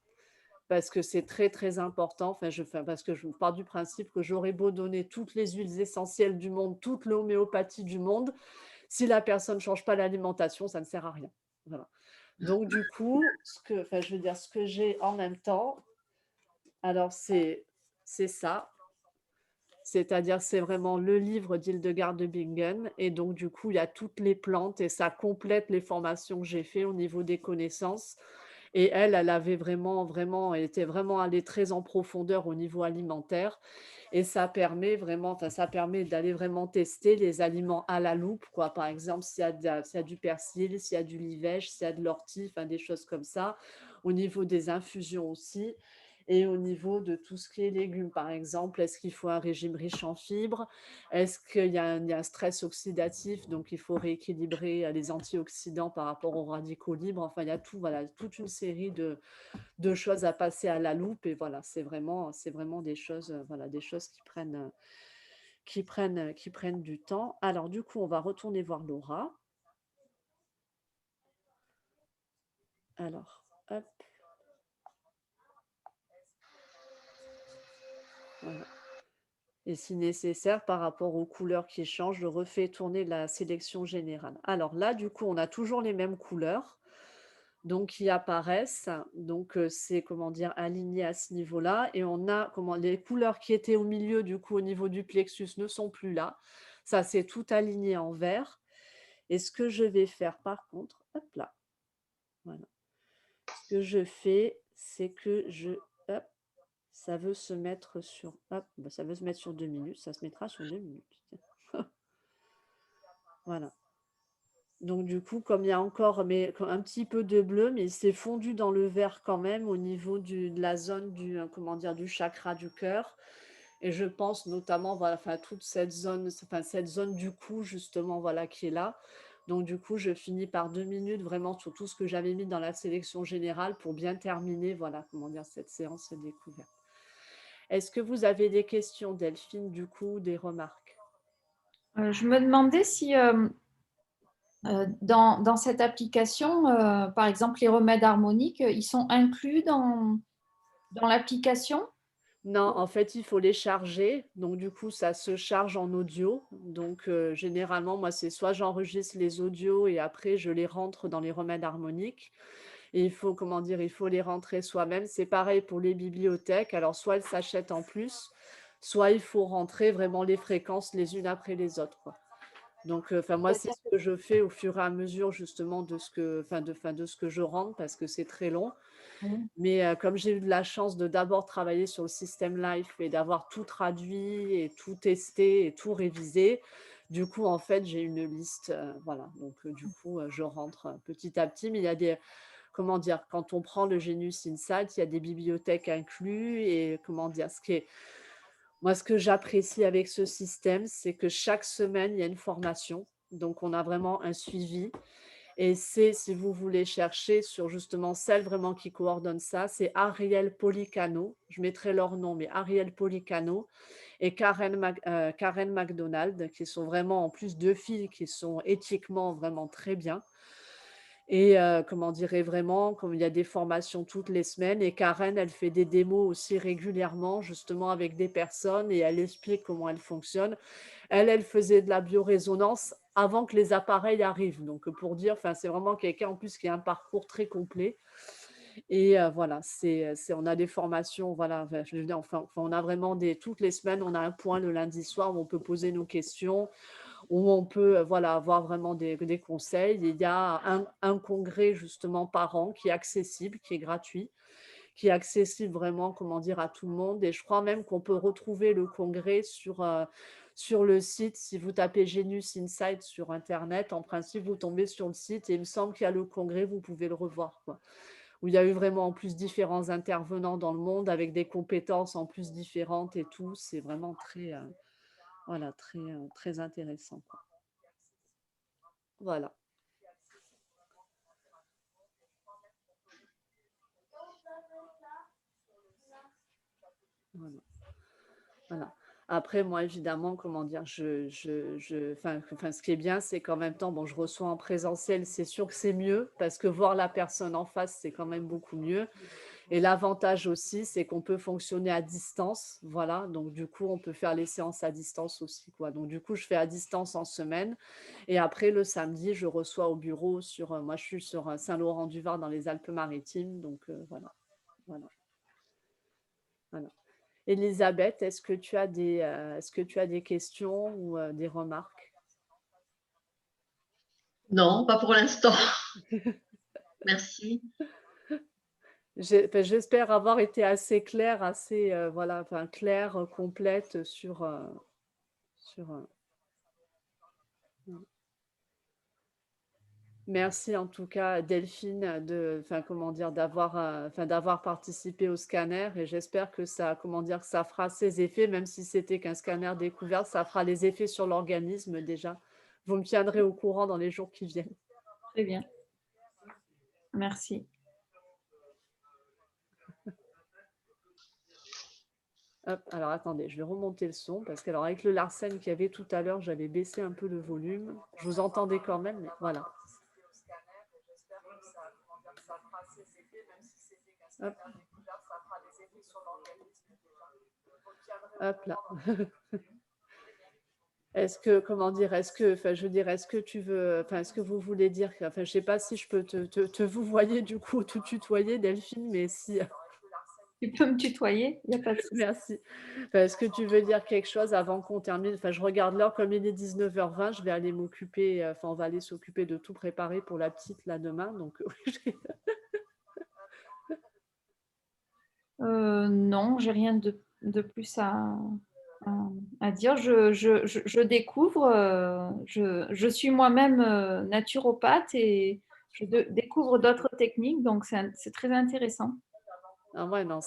parce que c'est très, très important. Parce que je pars du principe que j'aurais beau donner toutes les huiles essentielles du monde, toute l'homéopathie du monde, si la personne ne change pas l'alimentation, ça ne sert à rien. Voilà. Donc du coup, je veux dire, ce que j'ai en même temps, alors c'est ça, c'est-à-dire c'est vraiment le livre d'Hildegard de Bingen et donc du coup, il y a toutes les plantes et ça complète les formations que j'ai fait au niveau des connaissances. Et elle avait elle était vraiment allée très en profondeur au niveau alimentaire. Et ça permet vraiment, ça permet d'aller vraiment tester les aliments à la loupe, quoi. Par exemple, s'il y a du persil, s'il y a du livèche, s'il y a de l'ortie, des choses comme ça. Au niveau des infusions aussi. Et au niveau de tout ce qui est légumes, par exemple, est-ce qu'il faut un régime riche en fibres? Est-ce qu'il y a un stress oxydatif? Donc, il faut rééquilibrer les antioxydants par rapport aux radicaux libres. Enfin, il y a voilà, toute une série de choses à passer à la loupe. Et voilà, c'est vraiment des choses, voilà, des choses qui prennent du temps. Alors, du coup, on va retourner voir Laura. Alors, hop. Voilà. Et si nécessaire, par rapport aux couleurs qui changent, je refais tourner la sélection générale. Alors là, du coup, on a toujours les mêmes couleurs donc qui apparaissent. Donc, c'est, comment dire, aligné à ce niveau-là. Et on a les couleurs qui étaient au milieu, du coup, au niveau du plexus, ne sont plus là. Ça, c'est tout aligné en vert. Et ce que je vais faire, par contre, hop là, voilà. Ce que je fais, c'est que hop, ça veut se mettre sur, hop, ça veut se mettre sur 2 minutes. Ça se mettra sur 2 minutes. Voilà. Donc du coup, comme il y a encore un petit peu de bleu, mais c'est fondu dans le vert quand même au niveau de la zone comment dire, du chakra du cœur. Et je pense notamment, voilà, toute cette zone du cou justement, voilà, qui est là. Donc du coup, je finis par 2 minutes vraiment sur tout ce que j'avais mis dans la sélection générale pour bien terminer, voilà, comment dire, cette séance découverte. Est-ce que vous avez des questions, Delphine, du coup, des remarques? Je me demandais si dans cette application, par exemple, les remèdes harmoniques, ils sont inclus dans l'application? Non, en fait, il faut les charger. Donc, du coup, ça se charge en audio. Donc, généralement, moi, c'est soit j'enregistre les audios et après, je les rentre dans les remèdes harmoniques. Et il faut, comment dire, il faut les rentrer soi-même. C'est pareil pour les bibliothèques. Alors, soit elles s'achètent en plus, soit il faut rentrer vraiment les fréquences les unes après les autres, quoi. Donc, moi, c'est C'est-à-dire ce que je fais au fur et à mesure, justement, de ce que, de ce que je rentre, parce que c'est très long. que- Mais comme j'ai eu de la chance de d'abord travailler sur le système Life et d'avoir tout traduit et tout testé et tout révisé, du coup, en fait, j'ai une liste, voilà. Donc, du coup, je rentre petit à petit. Mais il y a des, comment dire, quand on prend le Genius Insight, il y a des bibliothèques inclus et comment dire, moi, ce que j'apprécie avec ce système, c'est que chaque semaine, il y a une formation. Donc, on a vraiment un suivi. Et c'est, si vous voulez chercher sur justement celle vraiment qui coordonne ça, c'est Ariel Policano. Je mettrai leur nom, mais Ariel Policano et Karen MacDonald, qui sont vraiment en plus deux filles qui sont éthiquement vraiment très bien. Et comment dirais vraiment, comme il y a des formations toutes les semaines, et Karen, elle fait des démos aussi régulièrement, justement avec des personnes, et elle explique comment elle fonctionne. Elle faisait de la biorésonance avant que les appareils arrivent. Donc, pour dire, enfin, c'est vraiment quelqu'un en plus qui a un parcours très complet. Et voilà, on a des formations, voilà, enfin, je veux dire, on a vraiment toutes les semaines, on a un point le lundi soir où on peut poser nos questions, où on peut voilà, avoir vraiment des conseils. Il y a un congrès justement par an qui est accessible, qui est gratuit, qui est accessible vraiment, comment dire, à tout le monde. Et je crois même qu'on peut retrouver le congrès sur le site. Si vous tapez Genius Insight sur Internet, en principe, vous tombez sur le site et il me semble qu'il y a le congrès, vous pouvez le revoir, quoi. Où il y a eu vraiment en plus différents intervenants dans le monde avec des compétences en plus différentes et tout. C'est vraiment très, voilà, très intéressant, quoi. Voilà. Voilà. Voilà. Après, moi, évidemment, comment dire, ce qui est bien, c'est qu'en même temps, bon, je reçois en présentiel, c'est sûr que c'est mieux, parce que voir la personne en face, c'est quand même beaucoup mieux. Et l'avantage aussi, c'est qu'on peut fonctionner à distance, voilà. Donc, du coup, on peut faire les séances à distance aussi, quoi. Donc, du coup, je fais à distance en semaine. Et après, le samedi, je reçois au bureau moi, je suis sur Saint-Laurent-du-Var dans les Alpes-Maritimes. Donc, voilà, voilà, voilà. Elisabeth, est-ce que tu as des questions ou des remarques? Non, pas pour l'instant. Merci. J'espère avoir été assez claire, assez voilà, enfin, claire, complète sur. Merci en tout cas Delphine enfin comment dire, d'avoir participé au scanner et j'espère que ça, comment dire, que ça fera ses effets, même si c'était qu'un scanner découvert, ça fera les effets sur l'organisme déjà. Vous me tiendrez au courant dans les jours qui viennent. Très bien. Merci. Hop, alors attendez, je vais remonter le son parce qu'alors avec le Larsen qu'il y avait tout à l'heure, j'avais baissé un peu le volume. Je vous entendais quand même, mais voilà. Hop. Hop là. Est-ce que, comment dire, enfin, je veux dire, est-ce que tu veux, enfin, est-ce que vous voulez dire, enfin, je sais pas si je peux te vous voyez du coup, te tutoyer, Delphine, mais si, Tu peux me tutoyer, il n'y a pas de souci. merci. Enfin, est-ce que tu veux dire quelque chose avant qu'on termine? Enfin, je regarde l'heure, comme il est 19h20, je vais aller m'occuper, enfin, on va aller s'occuper de tout préparer pour la petite là demain, donc Non, j'ai rien de plus à dire. Je découvre, je suis moi-même naturopathe et découvre d'autres techniques, donc c'est très intéressant. ah ouais, non,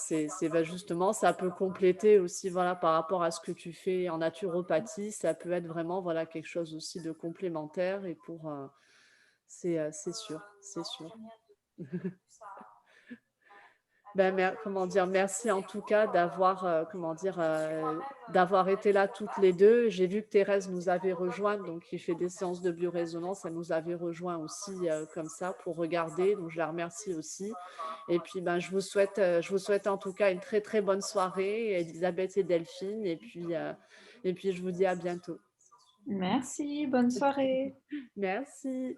bah, justement, ça peut compléter aussi, voilà, par rapport à ce que tu fais en naturopathie, ça peut être vraiment, voilà, quelque chose aussi de complémentaire et pour, c'est sûr, c'est sûr. comment dire, merci en tout cas d'avoir, d'avoir été là toutes les deux. J'ai vu que Thérèse nous avait rejoints, donc qui fait des séances de biorésonance, elle nous avait rejoints aussi comme ça pour regarder, donc je la remercie aussi. Et puis, je vous souhaite en tout cas une très très bonne soirée, Elisabeth et Delphine, et puis je vous dis à bientôt. Merci, bonne soirée. Merci.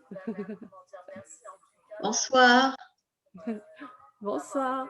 Bonsoir. Bonsoir.